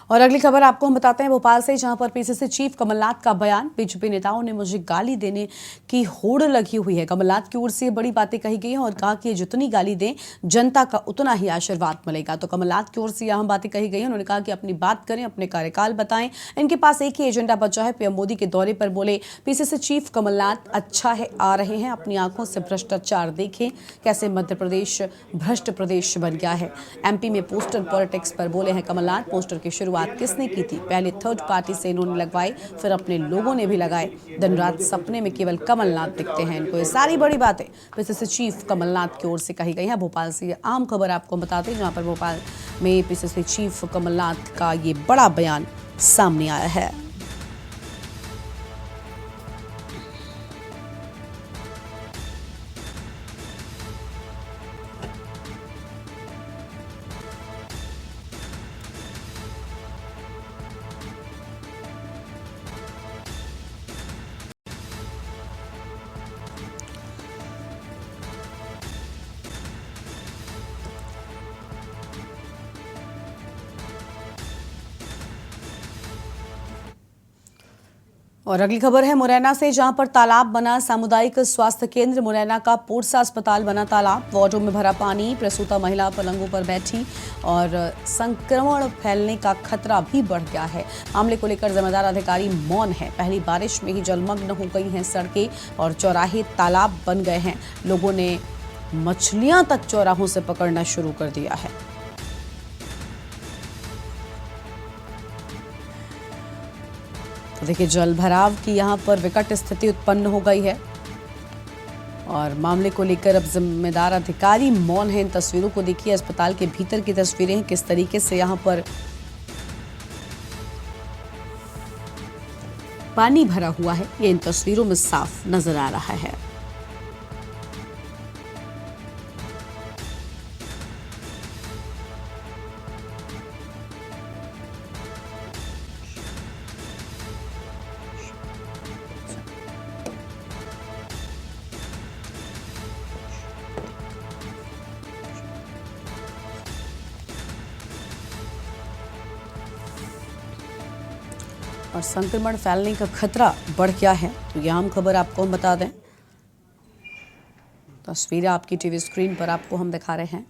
और अगली खबर आपको हम बताते हैं भोपाल से, जहां पर पीसीसी चीफ कमलनाथ का बयान, बीजेपी नेताओं ने मुझे गाली देने की होड़ लगी हुई है। कमलनाथ की ओर से बड़ी बातें कही गई हैं और कहा कि जितनी गाली दें जनता का उतना ही आशीर्वाद मिलेगा। तो कमलनाथ की ओर से यह बातें कही गई हैं। उन्होंने कहा कि अपनी बात करें, अपने कार्यकाल बताएं। इनके पास एक ही एजेंडा बचा है। पीएम मोदी के दौरे पर बोले पीसीसी चीफ कमलनाथ, अच्छा है आ रहे हैं, अपनी आंखों से भ्रष्टाचार देखें, कैसे मध्य प्रदेश भ्रष्ट प्रदेश बन गया है। एमपी में पोस्टर पॉलिटिक्स पर बोले हैं कमलनाथ। पोस्टर की शुरुआत किसने की थी? पहले थर्ड पार्टी से इन्होंने लगवाई, फिर अपने लोगों ने भी लगाए। दिन रात सपने में केवल कमलनाथ दिखते हैं इनको। ये सारी बड़ी बातें पीसीसी चीफ कमलनाथ की ओर से कही गई हैं। भोपाल से ये आम खबर आपको बताते हैं, जहां पर भोपाल में पीसीसी चीफ कमलनाथ का ये बड़ा बयान सामने आया है। और अगली खबर है मुरैना से, जहां पर तालाब बना सामुदायिक स्वास्थ्य केंद्र। मुरैना का पोरसा अस्पताल बना तालाब, वार्डों में भरा पानी, प्रसूता महिला पलंगों पर बैठी और संक्रमण फैलने का खतरा भी बढ़ गया है। मामले को लेकर जिम्मेदार अधिकारी मौन है। पहली बारिश में ही जलमग्न हो गई हैं सड़कें और चौराहे तालाब बन गए हैं। लोगों ने मछलियां तक चौराहों से पकड़ना शुरू कर दिया है। तो देखिए, जल भराव की यहाँ पर विकट स्थिति उत्पन्न हो गई है और मामले को लेकर अब जिम्मेदार अधिकारी मौन है। इन तस्वीरों को देखिए, अस्पताल के भीतर की तस्वीरें हैं, किस तरीके से यहाँ पर पानी भरा हुआ है, ये इन तस्वीरों में साफ नजर आ रहा है। और संक्रमण फैलने का खतरा बढ़ गया है। तो यह अहम खबर आपको हम बता दें। तस्वीरें आपकी टीवी स्क्रीन पर आपको हम दिखा रहे हैं।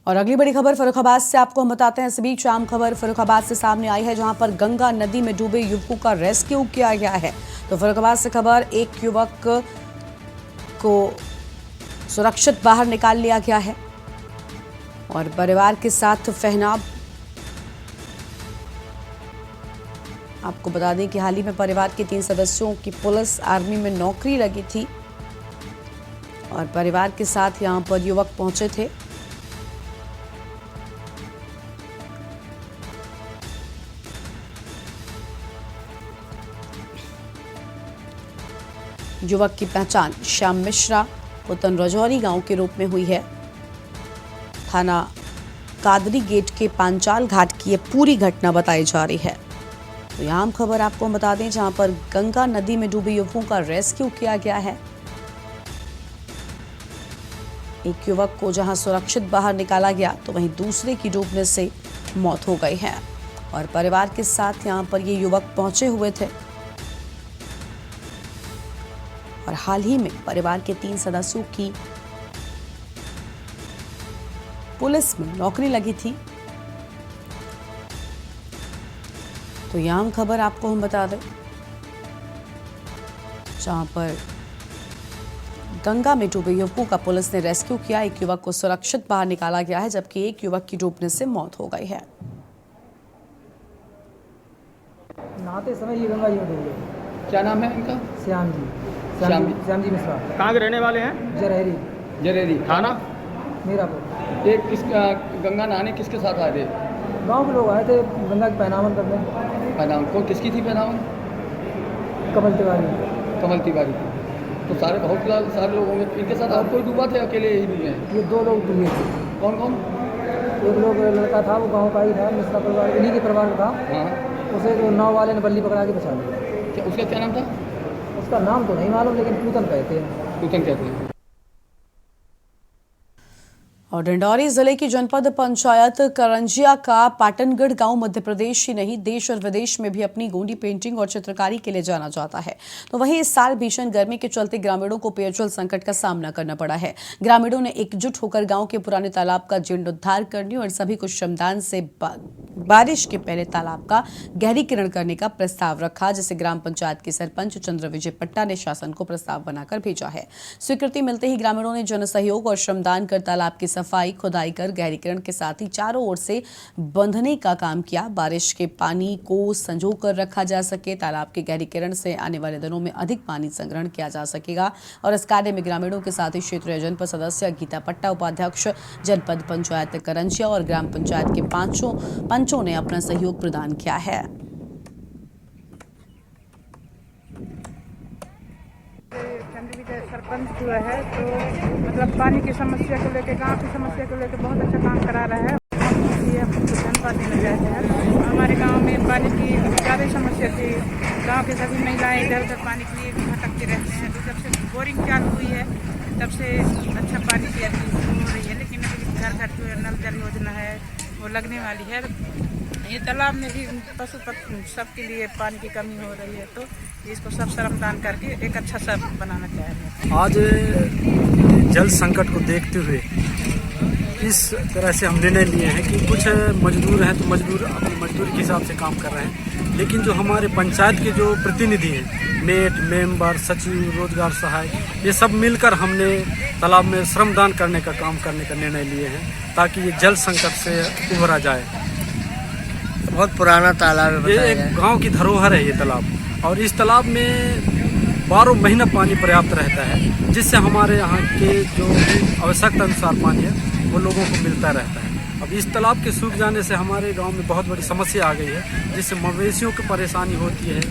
और अगली बड़ी खबर फर्रुखाबाद से आपको हम बताते हैं। इस बीच आम खबर फर्रुखाबाद से सामने आई है, जहां पर गंगा नदी में डूबे युवकों का रेस्क्यू किया गया है। तो फर्रुखाबाद से खबर, एक युवक को सुरक्षित बाहर निकाल लिया गया है और परिवार के साथ फहनाव। आपको बता दें कि हाल ही में परिवार के 3 सदस्यों की पुलिस आर्मी में नौकरी लगी थी और परिवार के साथ यहां पर युवक पहुंचे थे। युवक की पहचान श्याम मिश्रा पुतन रजौरी गांव के रूप में हुई है। थाना कादरी गेट के पांचाल घाट की ये पूरी घटना बताई जा रही है। तो यहाँ खबर आपको हम बता दें, जहां पर गंगा नदी में डूबे युवकों का रेस्क्यू किया गया है। एक युवक को जहां सुरक्षित बाहर निकाला गया, तो वहीं दूसरे की डूबने से मौत हो गई है और परिवार के साथ यहां पर ये युवक पहुंचे हुए थे और हाल ही में परिवार के 3 सदस्यों की पुलिस में नौकरी लगी थी। तो यह खबर आपको हम बता दें, जहां पर गंगा में डूबे युवकों का पुलिस ने रेस्क्यू किया। एक युवक को सुरक्षित बाहर निकाला गया है, जबकि एक युवक की डूबने से मौत हो गई है। नहाते समय ये गंगा जी में डूब गए। क्या नाम है इनका? श्याम जी मिश्रा। कहाँ के रहने वाले हैं? जरेरी। थाना मीरापुर। ये किसका गंगा नहाने किसके साथ आए थे? गांव के लोग आए थे गंगा की पहनावन करने। पहनावन कौन किसकी थी? पहनावन कमल तिवारी की। तो बहुत सारे लोग होंगे। इनके साथ और कोई डूबा थे? अकेले ही डूबे हैं? ये 2 लोग डूबे थे। कौन? एक लोग लड़का था, वो गाँव का ही था, मिश्रा परिवार, इन्हीं के परिवार का था। हाँ। उसे तो नाव वाले ने बल्ली पकड़ा के बचा लिया। उसका क्या नाम था? उसका नाम तो नहीं मालूम, लेकिन पूतन कहते हैं। और डिंडौरी जिले की जनपद पंचायत करंजिया का पाटनगढ़ गांव मध्य प्रदेश ही नहीं, देश और विदेश में भी अपनी गोंडी पेंटिंग और चित्रकारी के लिए जाना जाता है। तो वहीं इस साल भीषण गर्मी के चलते ग्रामीणों को पेयजल संकट का सामना करना पड़ा है। ग्रामीणों ने एकजुट होकर गांव के पुराने तालाब का जीर्णोद्धार करने और सभी को श्रमदान से बारिश के पहले तालाब का गहरीकरण करने का प्रस्ताव रखा, जिसे ग्राम पंचायत के सरपंच चंद्र विजय पट्टा ने शासन को प्रस्ताव बनाकर भेजा है। स्वीकृति मिलते ही ग्रामीणों ने जन सहयोग और श्रमदान कर तालाब की सफाई, खुदाई कर गहरीकरण के साथ ही चारों ओर से बंधने का काम किया। बारिश के पानी को संजो कर रखा जा सके, तालाब के गहरीकरण से आने वाले दिनों में अधिक पानी संग्रहण किया जा सकेगा। और इस कार्य में ग्रामीणों के साथ ही क्षेत्रीय जनपद सदस्य गीता पट्टा, उपाध्यक्ष जनपद पंचायत करंजिया और ग्राम पंचायत के पंचों ने अपना सहयोग प्रदान किया है। सरपंच हुआ है, तो मतलब पानी की समस्या को लेकर, गांव की समस्या को लेकर बहुत अच्छा काम करा रहा है। इसलिए हम धन्यवाद देना चाहते हैं। हमारे गांव में पानी की ज़्यादा समस्या थी। गांव के सभी महिलाएं इधर उधर पानी के लिए भटकते रहते हैं। तो जब से बोरिंग चालू हुई है, तब से अच्छा पानी की शुरू हो रही है। लेकिन अभी घर घर जो नल जल योजना है वो लगने वाली है। ये तालाब में भी पशु सबके लिए पानी की कमी हो रही है, तो इसको सब श्रमदान करके एक अच्छा सा बनाना चाह रहे हैं। आज जल संकट को देखते हुए इस तरह से हम निर्णय लिए हैं कि कुछ मजदूर हैं तो मजदूर अपनी मजदूरी के हिसाब से काम कर रहे हैं, लेकिन जो हमारे पंचायत के जो प्रतिनिधि हैं, नेट मेंबर, सचिव, रोजगार सहायक, ये सब मिलकर हमने तालाब में श्रमदान करने का काम करने का निर्णय लिए हैं, ताकि ये जल संकट से उभरा जाए। बहुत पुराना तालाब है, ये एक गांव की धरोहर है ये तालाब, और इस तालाब में 12 महीना पानी पर्याप्त रहता है, जिससे हमारे यहाँ के जो आवश्यकता अनुसार पानी है वो लोगों को मिलता रहता है। अब इस तालाब के सूख जाने से हमारे गांव में बहुत बड़ी समस्या आ गई है, जिससे मवेशियों को परेशानी होती है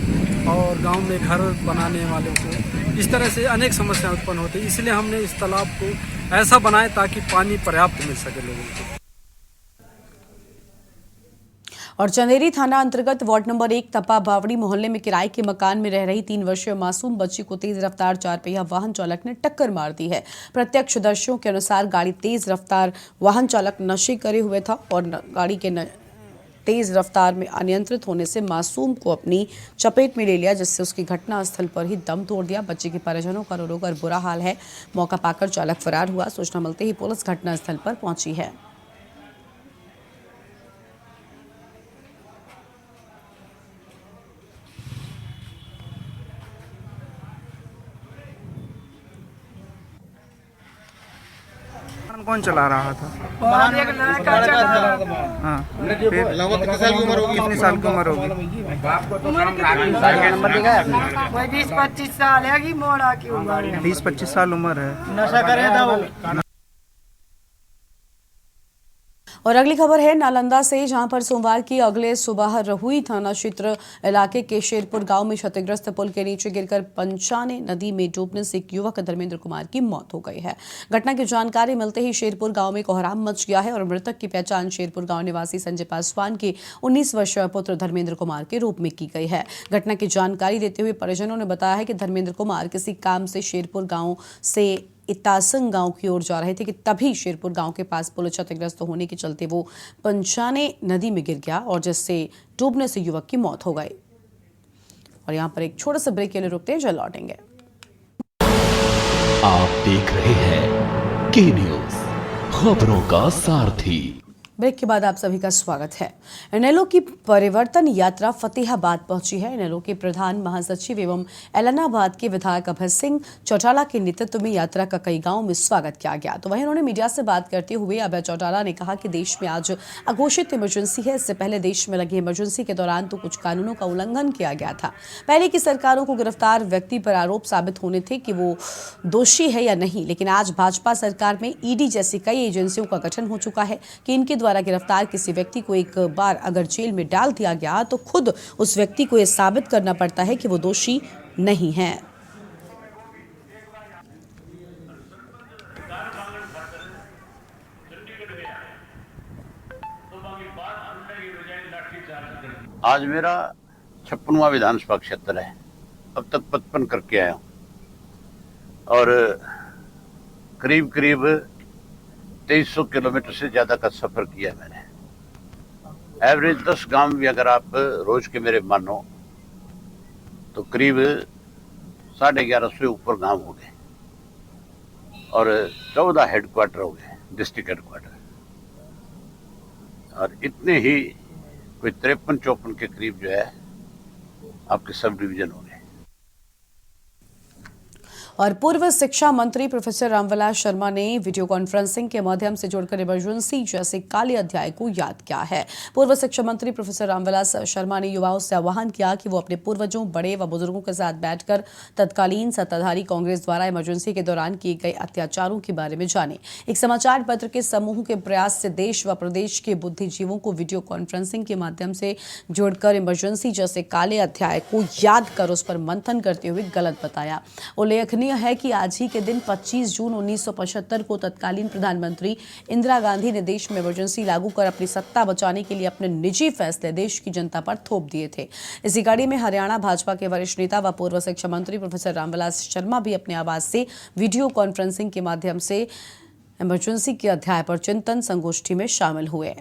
और गांव में घर बनाने वालों को इस तरह से अनेक समस्याएं उत्पन्न होती है। इसलिए हमने इस तालाब को ऐसा बनाया ताकि पानी पर्याप्त मिल सके लोगों को। और चंदेरी थाना अंतर्गत वार्ड नंबर 1 तपा बावड़ी मोहल्ले में किराए के मकान में रह रही 3 वर्षीय मासूम बच्ची को तेज रफ्तार 4 पहिया वाहन चालक ने टक्कर मार दी है। प्रत्यक्षदर्शियों के अनुसार गाड़ी तेज रफ्तार वाहन चालक नशे करे हुए था और गाड़ी के तेज रफ्तार में अनियंत्रित होने से मासूम को अपनी चपेट में ले लिया, जिससे उसकी घटना स्थल पर ही दम तोड़ दिया। बच्चे के परिजनों का रो कर बुरा हाल है। मौका पाकर चालक फरार हुआ। सूचना मिलते ही पुलिस घटनास्थल पर पहुंची है। कौन चला रहा था? एक लड़का चला रहा था। हाँ, लगभग कितने साल की उम्र होगी? कितनी साल की उम्र होगी? वही 20-25 साल है कि मोड़ा की उम्र 20-25 साल उम्र है। नशा करे था वो। और अगली खबर है नालंदा से, जहां पर सोमवार की अगले सुबह रहुई थाना क्षेत्र इलाके के शेरपुर गांव में क्षतिग्रस्त पुल के नीचे गिरकर पंचाने नदी में डूबने से एक युवक धर्मेंद्र कुमार की मौत हो गई है। घटना की जानकारी मिलते ही शेरपुर गांव में कोहराम मच गया है और मृतक की पहचान शेरपुर गांव निवासी संजय पासवान के 19 वर्षीय पुत्र धर्मेंद्र कुमार के रूप में की गई है। घटना की जानकारी देते हुए परिजनों ने बताया है कि धर्मेंद्र कुमार किसी काम से शेरपुर गांव से इतासंग गांव की ओर जा रहे थे कि तभी शेरपुर गांव के पास पुल क्षतिग्रस्त होने के चलते वो पंचाने नदी में गिर गया और जिससे डूबने से युवक की मौत हो गई। और यहां पर एक छोटा सा ब्रेक के लिए रुकते हैं, जल्द लौटेंगे। आप देख रहे हैं के न्यूज, खबरों का सारथी। ब्रेक के बाद आप सभी का स्वागत है। इनेलो की परिवर्तन यात्रा फतेहाबाद पहुंची है। इनेलो के प्रधान महासचिव एवं एलनाबाद के विधायक अभय सिंह चौटाला के नेतृत्व में यात्रा का कई गांवों में स्वागत किया गया। तो वहीं उन्होंने मीडिया से बात करते हुए अभय चौटाला ने कहा कि देश में आज अघोषित इमरजेंसी है। इससे पहले देश में लगी इमरजेंसी के दौरान तो कुछ कानूनों का उल्लंघन किया गया था। पहले की सरकारों को गिरफ्तार व्यक्ति पर आरोप साबित होने थे कि वो दोषी है या नहीं, लेकिन आज भाजपा सरकार में ईडी जैसी कई एजेंसियों का गठन हो चुका है कि इनके द्वारा गिरफ्तार किसी व्यक्ति को एक बार अगर जेल में डाल दिया गया तो खुद उस व्यक्ति को यह साबित करना पड़ता है कि वो दोषी नहीं है। आज मेरा 56वां विधानसभा क्षेत्र है। अब तक 55 करके आया हूं और करीब 2300 किलोमीटर से ज्यादा का सफर किया मैंने। एवरेज 10 गांव भी अगर आप रोज के मेरे मानो तो करीब 1150 से ऊपर गांव हो गए और 14 हेडक्वार्टर हो गए, डिस्ट्रिक्ट हेडक्वार्टर, और इतने ही कोई 53-54 के करीब जो है आपके सब डिवीजन हो गए। और पूर्व शिक्षा मंत्री प्रोफेसर रामविलास शर्मा ने वीडियो कॉन्फ्रेंसिंग के माध्यम से जुड़कर इमरजेंसी जैसे काले अध्याय को याद किया है। पूर्व शिक्षा मंत्री प्रोफेसर रामविलास शर्मा ने युवाओं से आह्वान किया कि वो अपने पूर्वजों, बड़े व बुजुर्गों के साथ बैठकर तत्कालीन सत्ताधारी कांग्रेस द्वारा इमरजेंसी के दौरान किए गए अत्याचारों के बारे में जाने। एक समाचार पत्र के समूह के प्रयास से देश व प्रदेश के बुद्धिजीवों को वीडियो कॉन्फ्रेंसिंग के माध्यम से जोड़कर इमरजेंसी जैसे काले अध्याय को याद कर उस पर मंथन करते हुए गलत बताया। उल्लेखनीय है कि आज ही के दिन 25 जून 1975 को तत्कालीन प्रधानमंत्री इंदिरा गांधी ने देश में इमरजेंसी लागू कर अपनी सत्ता बचाने के लिए अपने निजी फैसले देश की जनता पर थोप दिए थे। इसी कड़ी में हरियाणा भाजपा के वरिष्ठ नेता व पूर्व शिक्षा मंत्री प्रोफेसर रामविलास शर्मा भी अपने आवास से वीडियो कॉन्फ्रेंसिंग के माध्यम से इमरजेंसी के अध्याय पर चिंतन संगोष्ठी में शामिल हुए। ये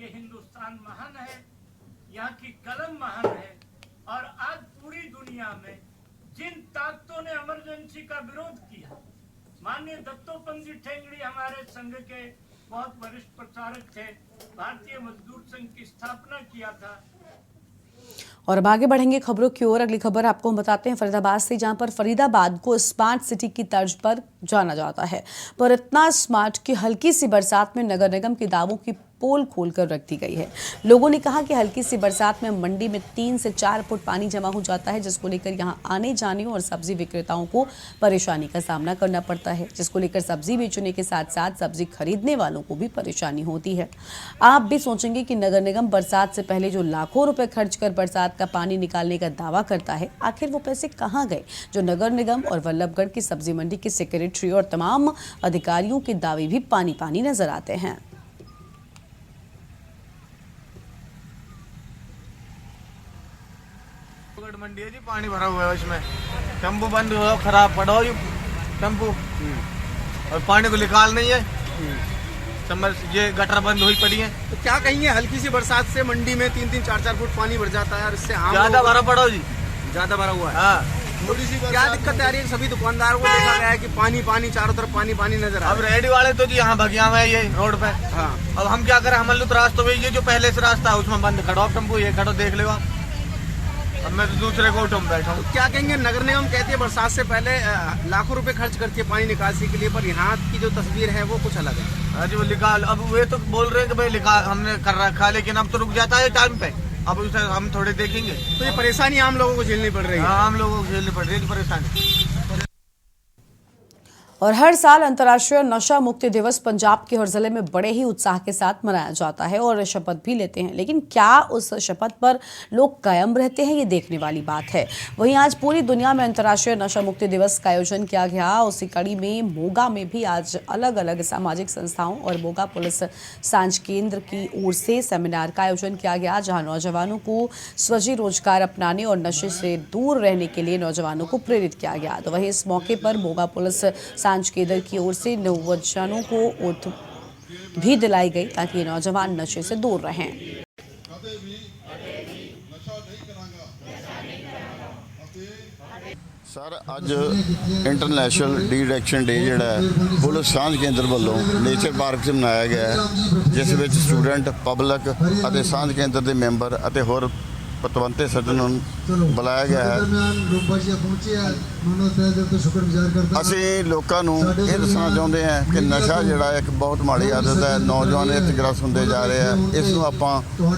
हिंदुस्तान महान है, यहाँ की कलम महान है और आज पूरी दुनिया में जिन ताकतों ने इमरजेंसी का विरोध किया, माननीय दत्तोपंत जी ठेंगड़ी हमारे संघ के बहुत वरिष्ठ प्रचारक थे, भारतीय मजदूर संघ की स्थापना किया था। और अब आगे बढ़ेंगे खबरों की ओर। अगली खबर आपको हम बताते हैं फरीदाबाद से, जहां पर फरीदाबाद को स्मार्ट सिटी की तर्ज पर जाना जाता है, पर इतना स्मार्ट कि हल्की सी बरसात में नगर निगम के दावों की पोल खोलकर रख दी गई है। लोगों ने कहा कि हल्की सी बरसात में मंडी में 3 से 4 फुट पानी जमा हो जाता है, जिसको लेकर यहां आने जाने और सब्जी विक्रेताओं को परेशानी का सामना करना पड़ता है, जिसको लेकर सब्जी बेचने के साथ साथ सब्जी खरीदने वालों को भी परेशानी होती है। आप भी सोचेंगे कि नगर निगम बरसात से पहले जो लाखों रुपए खर्च कर बरसात का पानी निकालने का दावा करता है, आखिर वो पैसे कहाँ गए, जो नगर निगम और वल्लभगढ़ की सब्जी मंडी के सेक्रेटरी और तमाम अधिकारियों के दावे भी पानी पानी नजर आते हैं। प्रतापगढ़ मंडी है जी, पानी भरा हुआ है उसमें, टेम्पू बंद हो खराब पड़ा हो टेम्पू, और पानी को निकाल नहीं है, समझ ये गटर बंद हुई पड़ी है। तो क्या कहेंगे, हल्की सी बरसात से मंडी में 3-3, 4-4 फुट पानी भर जाता है और इससे ज्यादा भरा पड़ा हो जी, ज्यादा भरा हुआ है। हाँ, क्या दिक्कत आ रही है? सभी दुकानदारों को देखा गया है कि पानी पानी चारों तरफ पानी पानी नजर आ अब रेडी वाले तो जी यहाँ भगिया हुए ये रोड पे। हाँ, अब हम क्या करें, हम तो रास्ता वही है जो पहले से रास्ता है उसमें बंद खड़ो टेम्पू, ये खड़ो देख लो। अब मैं तो दूसरे को ऑटो में बैठा हूँ। तो क्या कहेंगे, नगर निगम कहती है बरसात से पहले लाखों रुपए खर्च करती है पानी निकासी के लिए, पर यहाँ की जो तस्वीर है वो कुछ अलग है। हाँ जी, वो निकाल, अब वे तो बोल रहे हैं कि भाई निकाल हमने कर रखा, लेकिन अब तो रुक जाता है टाइम पे, अब उसे हम थोड़े देखेंगे। तो ये परेशानी आम लोगों को झेलनी पड़ रही है। हाँ, आम लोगों को झेलनी पड़ रही है परेशानी। और हर साल अंतर्राष्ट्रीय नशा मुक्ति दिवस पंजाब के हर जिले में बड़े ही उत्साह के साथ मनाया जाता है और शपथ भी लेते हैं, लेकिन क्या उस शपथ पर लोग कायम रहते हैं, ये देखने वाली बात है। वहीं आज पूरी दुनिया में अंतर्राष्ट्रीय नशा मुक्ति दिवस का आयोजन किया गया। उसी कड़ी में मोगा में भी आज अलग अलग सामाजिक संस्थाओं और मोगा पुलिस सांझ केंद्र की ओर से सेमिनार का आयोजन किया गया, जहाँ नौजवानों को स्वजी रोजगार अपनाने और नशे से दूर रहने के लिए नौजवानों को प्रेरित किया गया। तो वहीं इस मौके पर मोगा पुलिस सांझ केंद्र की ओर से नौजवानों को ओथ भी दिलाई गई ताकि ये नौजवान नशे से दूर रहें। सर अज इंटरनेशनल डी एडिक्शन डे जिहड़ा पुलिस सांझ केंद्र वालों नेचर पार्क से मनाया गया है, जिस विच स्टूडेंट पब्लिक और सांझ केंद्र के मैंबर और होर पतवंते सज्जनों बुलाया गया है। असी लोगों को ये दसना चाहते हैं कि नशा जिहड़ा एक बहुत माड़ी आदत है, नौजवान इस ग्रस्त होंदे जा रहे हैं। इस नूं आपां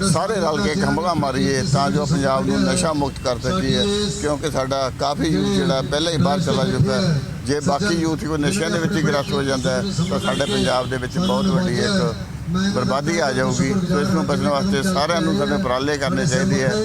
सारे रल के हमला मारीए तां जो पंजाब नूं नशा मुक्त कर सकीए, क्योंकि साडा काफ़ी यूथ जिहड़ा पहले ही बाहर चला चुका है। जे बाकी यूथ को नशिਆਂ ਦੇ ਵਿੱਚ ही ग्रस्त हो जाता है तो साडे पंजाब दे विच बहुत वड्डी एक बर्बादी आ जाऊगी। तो इस नूं बचने वास्ते सारिਆਂ ਨੂੰ ਸਾਡੇ ਉਪਰਾਲੇ करने चाहिए है।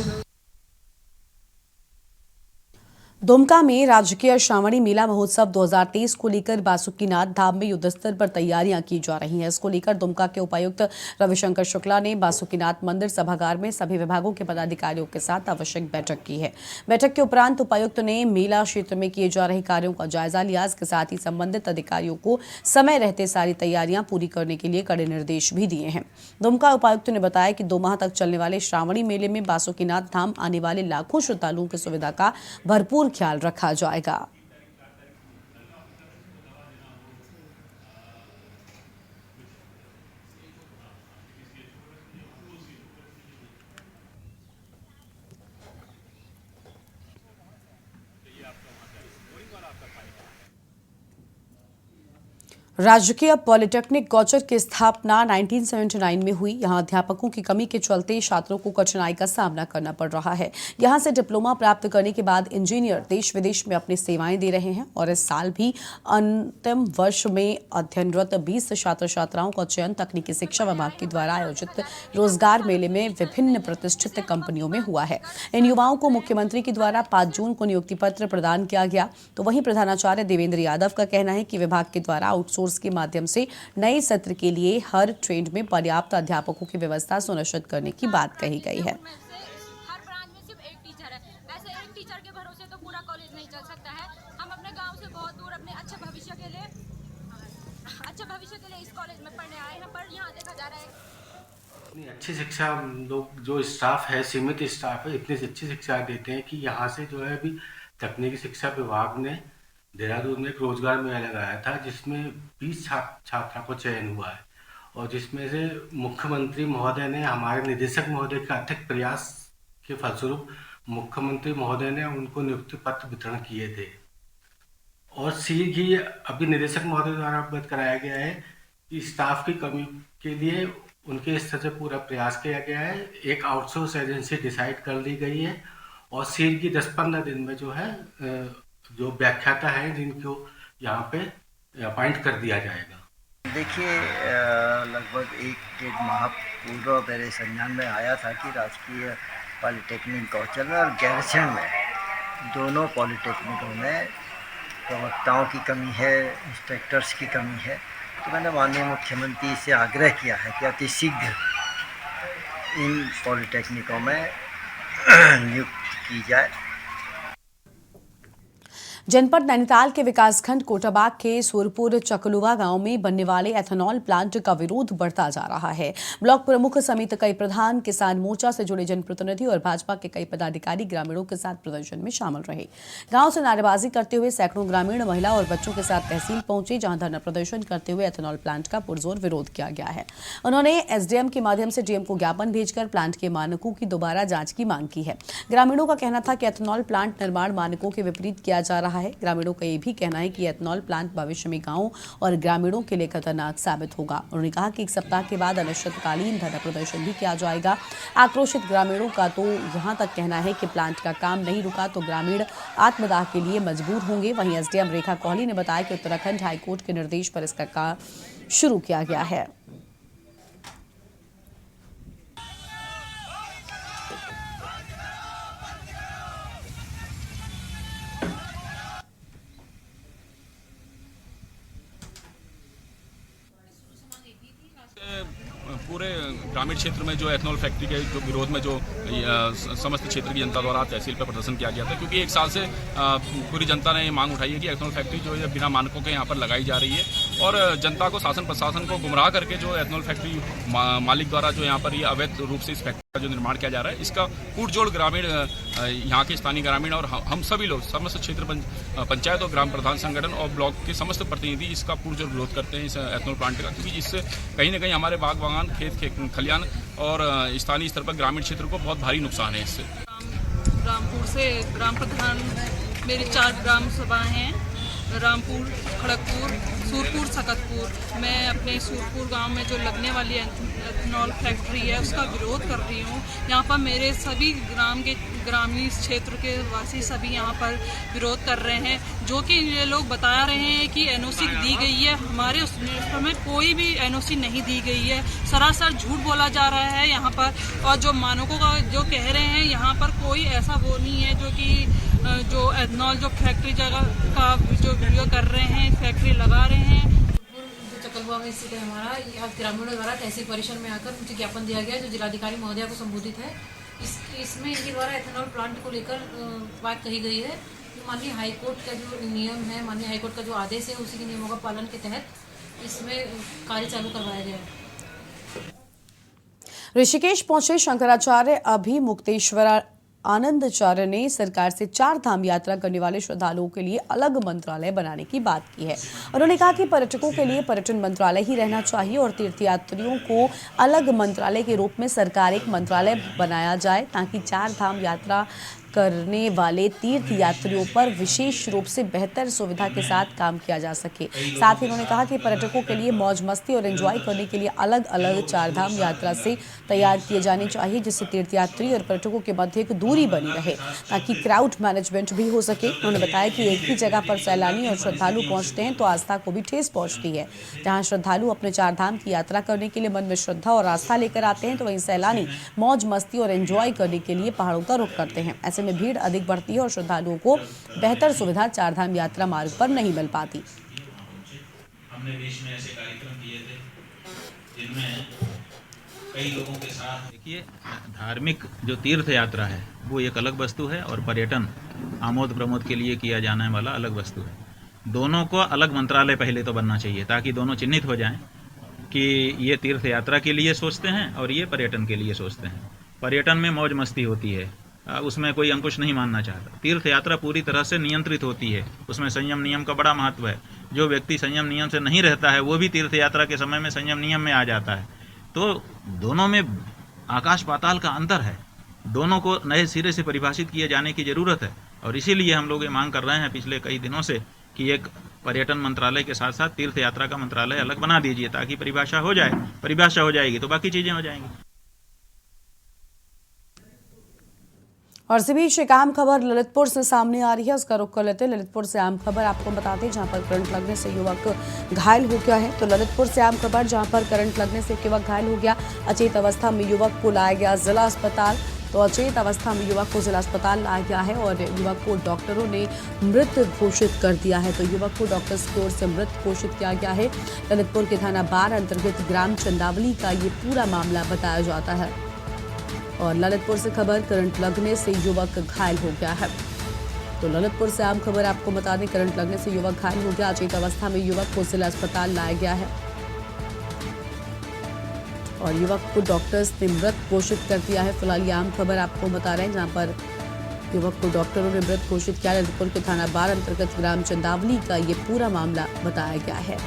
दुमका में राजकीय श्रावणी मेला महोत्सव 2023 को लेकर बासुकीनाथ धाम में युद्धस्तर पर तैयारियां की जा रही हैं। इसको लेकर दुमका के उपायुक्त रविशंकर शुक्ला ने बासुकीनाथ मंदिर सभागार में सभी विभागों के पदाधिकारियों के साथ आवश्यक बैठक की है। बैठक के उपरांत उपायुक्त ने मेला क्षेत्र में किए जा रहे कार्यों का जायजा लिया। इसके साथ ही संबंधित अधिकारियों को समय रहते सारी तैयारियां पूरी करने के लिए कड़े निर्देश भी दिए हैं। दुमका उपायुक्त ने बताया कि 2 माह तक चलने वाले श्रावणी मेले में बासुकीनाथ धाम आने वाले लाखों श्रद्धालुओं की सुविधा का भरपूर ख्याल रखा जाएगा। राजकीय पॉलिटेक्निक गौचर की स्थापना 1979 में हुई। यहां अध्यापकों की कमी के चलते छात्रों को कठिनाई का सामना करना पड़ रहा है। यहां से डिप्लोमा प्राप्त करने के बाद इंजीनियर देश विदेश में अपनी सेवाएं दे रहे हैं और इस साल भी अंतिम वर्ष में अध्ययनरत 20 छात्र छात्राओं का चयन तकनीकी शिक्षा विभाग के द्वारा आयोजित रोजगार मेले में विभिन्न प्रतिष्ठित कंपनियों में हुआ है। इन युवाओं को मुख्यमंत्री के द्वारा 5 जून को नियुक्ति पत्र प्रदान किया गया। तो वहीं प्रधानाचार्य देवेंद्र यादव का कहना है कि विभाग के द्वारा आउटसोर्स के माध्यम से नए सत्र के लिए हर ट्रेड में पर्याप्त अध्यापकों की व्यवस्था सुनिश्चित करने की बात कही गई है। हर ब्रांच में सिर्फ एक टीचर है, ऐसे एक टीचर के भरोसे तो पूरा कॉलेज नहीं चल सकता है। हम अपने गांव से बहुत दूर अपने अच्छे भविष्य के लिए इस कॉलेज में पढ़ने आए हैं, पर यहाँ देखा जा रहा है इतनी अच्छी शिक्षा लोग जो स्टाफ है, सीमित स्टाफ है, इतनी अच्छी शिक्षा देते हैं कि यहाँ से जो है अभी तकनीकी शिक्षा विभाग ने देहरादून में एक रोजगार मेला लगाया था, जिसमें 20 छात्रा को चयन हुआ है और जिसमें से मुख्यमंत्री महोदय ने, हमारे निदेशक महोदय के अथक प्रयास के फलस्वरूप मुख्यमंत्री महोदय ने उनको नियुक्ति पत्र वितरण किए थे। और शीघ्र ही अभी निदेशक महोदय द्वारा अवगत कराया गया है कि स्टाफ की कमी के लिए उनके स्तर से पूरा प्रयास किया गया है। एक आउटसोर्स एजेंसी डिसाइड कर ली गई है और शीघ्र ही 10-15 दिन में जो है जो व्याख्याता हैं जिनको यहाँ पे अपॉइंट कर दिया जाएगा। देखिए, लगभग 1-1.5 माह पूर्व मेरे संज्ञान में आया था कि राजकीय पॉलिटेक्निक गौचर में और गैरसैंण में दोनों पॉलिटेक्निकों में प्रवक्ताओं की कमी है, इंस्पेक्टर्स की कमी है। तो मैंने माननीय मुख्यमंत्री से आग्रह किया है कि अतिशीघ्र इन पॉलिटेक्निकों में नियुक्त की जाए जनपद नैनीताल के विकासखंड कोटाबाग के सुरपुर चकलुवा गांव में बनने वाले एथेनॉल प्लांट का विरोध बढ़ता जा रहा है। ब्लॉक प्रमुख समेत कई प्रधान, किसान मोर्चा से जुड़े जनप्रतिनिधि और भाजपा के कई पदाधिकारी ग्रामीणों के साथ प्रदर्शन में शामिल रहे। गांव से नारेबाजी करते हुए सैकड़ों ग्रामीण महिला और बच्चों के साथ तहसील पहुंचे, जहां धरना प्रदर्शन करते हुए एथेनॉल प्लांट का पुरजोर विरोध किया गया है। उन्होंने एसडीएम के माध्यम से डीएम को ज्ञापन भेजकर प्लांट के मानकों की दोबारा जांच की मांग की है। ग्रामीणों का कहना था कि एथेनॉल प्लांट निर्माण मानकों के विपरीत किया जा रहा है। ग्रामीणों का यह भी कहना है कि एथेनॉल प्लांट भविष्य में गांवों और ग्रामीणों के लिए खतरनाक साबित होगा। उन्होंने कहा कि 1 सप्ताह के बाद अनिश्चितकालीन धरना प्रदर्शन भी किया जाएगा। आक्रोशित ग्रामीणों का तो यहां तक कहना है कि प्लांट का काम नहीं रुका तो ग्रामीण आत्मदाह के लिए मजबूर होंगे। वहीं एसडीएम रेखा कोहली ने बताया कि उत्तराखंड हाईकोर्ट के निर्देश पर इसका काम शुरू किया गया है। पूरे ग्रामीण क्षेत्र में जो एथेनॉल फैक्ट्री के जो विरोध में जो समस्त क्षेत्र की जनता द्वारा तहसील पर प्रदर्शन किया गया था, क्योंकि 1 साल से पूरी जनता ने ये मांग उठाई है कि एथेनॉल फैक्ट्री जो है बिना मानकों के यहाँ पर लगाई जा रही है और जनता को, शासन प्रशासन को गुमराह करके जो एथेनॉल फैक्ट्री मालिक द्वारा जो यहाँ पर ये अवैध रूप से इस फैक्ट्री का जो निर्माण किया जा रहा है, इसका पुरजोर ग्रामीण, यहाँ के स्थानीय ग्रामीण और हम सभी लोग, समस्त क्षेत्र पंचायत और ग्राम प्रधान संगठन और ब्लॉक के समस्त प्रतिनिधि इसका पुरजोर विरोध करते हैं इस एथेनॉल प्लांट का, क्योंकि इससे कहीं ना कहीं हमारे बाग बागान, खेत खलियान और स्थानीय स्तर पर ग्रामीण क्षेत्र को बहुत भारी नुकसान है इससे। रामपुर से ग्राम प्रधान, मेरी 4 ग्राम सभा हैं, रामपुर, खड़गपुर, सूरपुर, सकतपुर। मैं अपने सूरपुर गांव में जो लगने वाली एथेनॉल फैक्ट्री है उसका विरोध कर रही हूँ। यहाँ पर मेरे सभी ग्रामीण क्षेत्र के वासी सभी यहाँ पर विरोध कर रहे हैं, जो कि ये लोग बता रहे हैं कि एनओसी दी गई है। हमारे उसमें कोई भी एनओसी नहीं दी गई है, सरासर झूठ बोला जा रहा है यहाँ पर। और जो मानकों का जो कह रहे हैं, यहाँ पर कोई ऐसा वो नहीं है जो कि जो एथेनॉल जो फैक्ट्री जगह का जो वीडियो कर रहे हैं, फैक्ट्री लगा रहे हैं। चकलुआ में स्थित है हमारा, आज ग्रामीणों द्वारा तहसील परिसर में आकर मुझे ज्ञापन दिया गया जो जिलाधिकारी महोदया को संबोधित है। इसमें इनके द्वारा एथेनॉल प्लांट को लेकर बात कही गई है। माननीय हाईकोर्ट का जो नियम है, माननीय हाईकोर्ट का जो आदेश है, उसी के नियमों का पालन के तहत इसमें कार्य चालू करवाया गया है। ऋषिकेश पहुंचे शंकराचार्य अभिमुक्तेश्वर आनंदाचार्य ने सरकार से 4 धाम यात्रा करने वाले श्रद्धालुओं के लिए अलग मंत्रालय बनाने की बात की है। उन्होंने कहा कि पर्यटकों के लिए पर्यटन मंत्रालय ही रहना चाहिए और तीर्थयात्रियों को अलग मंत्रालय के रूप में सरकार एक मंत्रालय बनाया जाए, ताकि 4 धाम यात्रा करने वाले तीर्थ यात्रियों पर विशेष रूप से बेहतर सुविधा के साथ काम किया जा सके। साथ ही उन्होंने कहा कि पर्यटकों के लिए मौज मस्ती और एंजॉय करने के लिए अलग अलग 4 धाम यात्रा से तैयार किए जाने चाहिए, जिससे तीर्थयात्री और पर्यटकों के मध्य एक दूरी बनी रहे, ताकि क्राउड मैनेजमेंट भी हो सके। उन्होंने बताया कि एक ही जगह पर सैलानी और श्रद्धालु पहुंचते हैं तो आस्था को भी ठेस पहुंचती है। जहाँ श्रद्धालु अपने 4 धाम की यात्रा करने के लिए मन में श्रद्धा और आस्था लेकर आते हैं, तो वहीं सैलानी मौज मस्ती और एंजॉय करने के लिए पहाड़ों का रुख करते हैं। ऐसे में भीड़ अधिक बढ़ती है और श्रद्धालुओं को बेहतर सुविधा 4 धाम यात्रा मार्ग पर नहीं मिल पाती। हमने देश में ऐसे कार्यक्रम किए थे जिनमें कई लोगों के साथ, देखिए, धार्मिक जो तीर्थ यात्रा है वो एक अलग वस्तु है और पर्यटन आमोद प्रमोद के लिए किया जाने वाला अलग वस्तु है। दोनों को अलग मंत्रालय पहले तो बनना चाहिए, ताकि दोनों चिन्हित हो जाएं कि ये तीर्थ यात्रा के लिए सोचते हैं और ये पर्यटन के लिए सोचते हैं। पर्यटन में मौज मस्ती होती है, उसमें कोई अंकुश नहीं मानना चाहता। तीर्थ यात्रा पूरी तरह से नियंत्रित होती है, उसमें संयम नियम का बड़ा महत्व है। जो व्यक्ति संयम नियम से नहीं रहता है वो भी तीर्थ यात्रा के समय में संयम नियम में आ जाता है। तो दोनों में आकाश पाताल का अंतर है, दोनों को नए सिरे से परिभाषित किए जाने की ज़रूरत है। और इसीलिए हम लोग ये मांग कर रहे हैं पिछले कई दिनों से कि एक पर्यटन मंत्रालय के साथ साथ तीर्थ यात्रा का मंत्रालय अलग बना दीजिए, ताकि परिभाषा हो जाए। परिभाषा हो जाएगी तो बाकी चीज़ें हो जाएंगी। और इसी बीच एक अहम खबर ललितपुर से सामने आ रही है, उसका रुख कर लेते हैं। ललितपुर से अहम खबर आपको बताते हैं, जहां पर करंट लगने से युवक घायल हो गया है। तो ललितपुर से अहम खबर, जहां पर करंट लगने से एक युवक घायल हो गया। अचेत अवस्था में युवक को लाया गया जिला अस्पताल। तो अचेत अवस्था में युवक को जिला अस्पताल लाया गया है और युवक को डॉक्टरों ने मृत घोषित कर दिया है। तो युवक को डॉक्टर्स की ओर से मृत घोषित किया गया है। ललितपुर के थाना बार अंतर्गत ग्राम चंदावली का ये पूरा मामला बताया जाता है। और ललितपुर से खबर, करंट लगने से युवक घायल हो गया है। तो ललितपुर से आम खबर आपको बता दें, करंट लगने से युवक घायल हो गया। अचेत अवस्था में युवक को जिला अस्पताल लाया गया है और युवक को डॉक्टर्स ने मृत घोषित कर दिया है। फिलहाल ये आम खबर आपको बता रहे हैं, जहां पर युवक को डॉक्टरों ने मृत घोषित किया। ललितपुर के थाना बार अंतर्गत ग्राम चंदावली का ये पूरा मामला बताया गया है।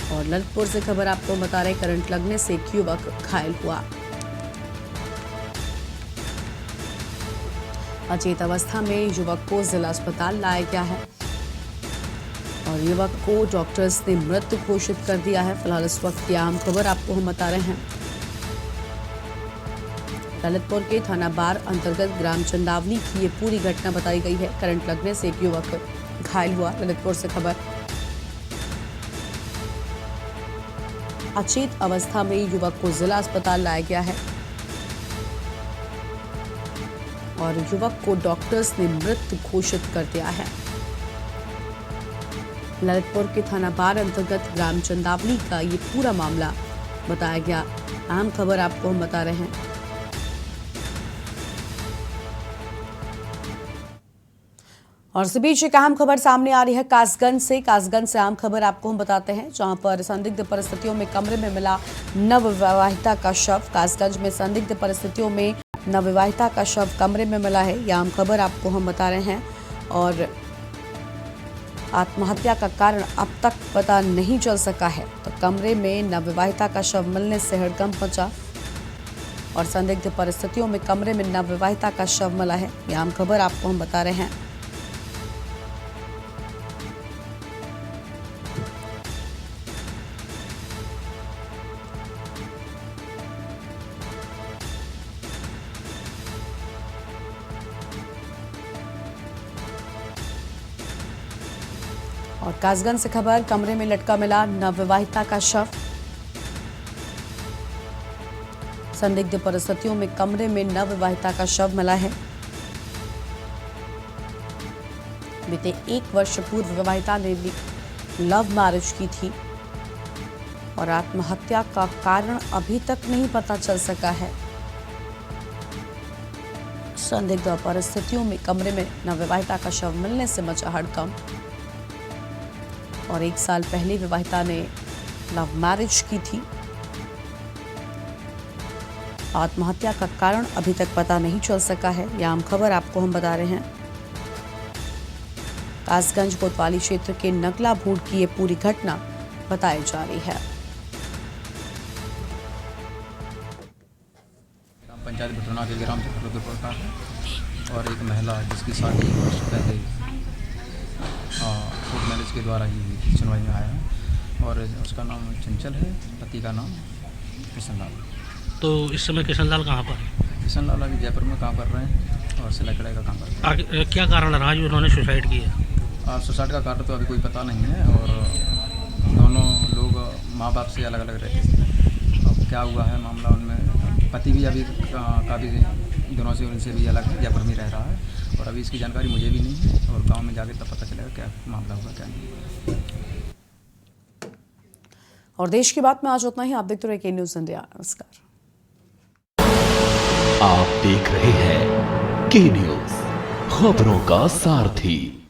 और ललितपुर से खबर आपको बता रहे हैं, करंट लगने से एक युवक घायल हुआ। अचेत अवस्था में युवक को जिला अस्पताल लाया गया है और युवक को डॉक्टर्स ने मृत घोषित कर दिया है। फिलहाल इस वक्त की आम खबर आपको हम बता रहे हैं। ललितपुर के थाना बार अंतर्गत ग्राम चंदावली की ये पूरी घटना बताई गई है। करंट लगने से एक युवक घायल हुआ। ललितपुर से खबर। अचेत अवस्था में युवक को जिला अस्पताल लाया गया है और युवक को डॉक्टर्स ने मृत घोषित कर दिया है। ललितपुर के थाना बार अंतर्गत ग्राम चंदावली का ये पूरा मामला बताया गया। अहम खबर आपको हम बता रहे हैं। और इस बीच एक अहम खबर सामने आ रही है कासगंज से। कासगंज से अहम खबर आपको हम बताते हैं, जहां पर संदिग्ध परिस्थितियों में कमरे में मिला नवविवाहिता का शव। कासगंज में संदिग्ध परिस्थितियों में नवविवाहिता का शव कमरे में मिला है। यह आम खबर आपको हम बता रहे हैं और आत्महत्या का कारण अब तक पता नहीं चल सका है। तो कमरे में नवविवाहिता का शव मिलने से हड़कंप मचा और संदिग्ध परिस्थितियों में कमरे में नवविवाहिता का शव मिला है। यह आम खबर आपको हम बता रहे हैं। और कासगंज से खबर, कमरे में लटका मिला नवविवाहिता का शव। संदिग्ध परिस्थितियों में कमरे में नवविवाहिता का शव मिला है। बीते 1 वर्ष पूर्व विवाहिता ने लव मैरिज की थी और आत्महत्या का कारण अभी तक नहीं पता चल सका है। संदिग्ध परिस्थितियों में कमरे में नवविवाहिता का शव मिलने से मचा हड़कंप और 1 साल पहले विवाहिता ने लव मैरिज की थी। आत्महत्या का कारण अभी तक पता नहीं चल सका है। यह आम खबर आपको हम बता रहे हैं। कासगंज कोतवाली क्षेत्र के नगला भूड की ये पूरी घटना बताई जा रही है। पंचायत बटोना के ग्राम चक्रपुर का है और एक महिला जिसकी शादी 1 वर्ष पहले कोर्ट मैरिज के द्वारा ही सुनवाई में आया है और उसका नाम चंचल है, पति का नाम किशन लाल। तो इस समय किशन लाल कहाँ पर है? किशन लाल अभी जयपुर में काम कर रहे हैं और सिलाई कढ़ाई का काम कर रहे हैं। क्या कारण रहा जो उन्होंने सुसाइड किया? सुसाइड का कारण तो अभी कोई पता नहीं है और दोनों लोग माँ बाप से अलग अलग रहते थे। अब क्या हुआ है मामला, उनमें पति भी अभी काफ़ी दिनों से उनसे भी अलग है, जयपुर में रह रहा है और अभी इसकी जानकारी मुझे भी नहीं है और गांव में जाके तब पता चलेगा क्या मामला होगा क्या नहीं। और देश की बात में आज उतना ही। आप देखते रहे के न्यूज़ इंडिया। नमस्कार। आप देख रहे हैं के न्यूज़, खबरों का सारथी।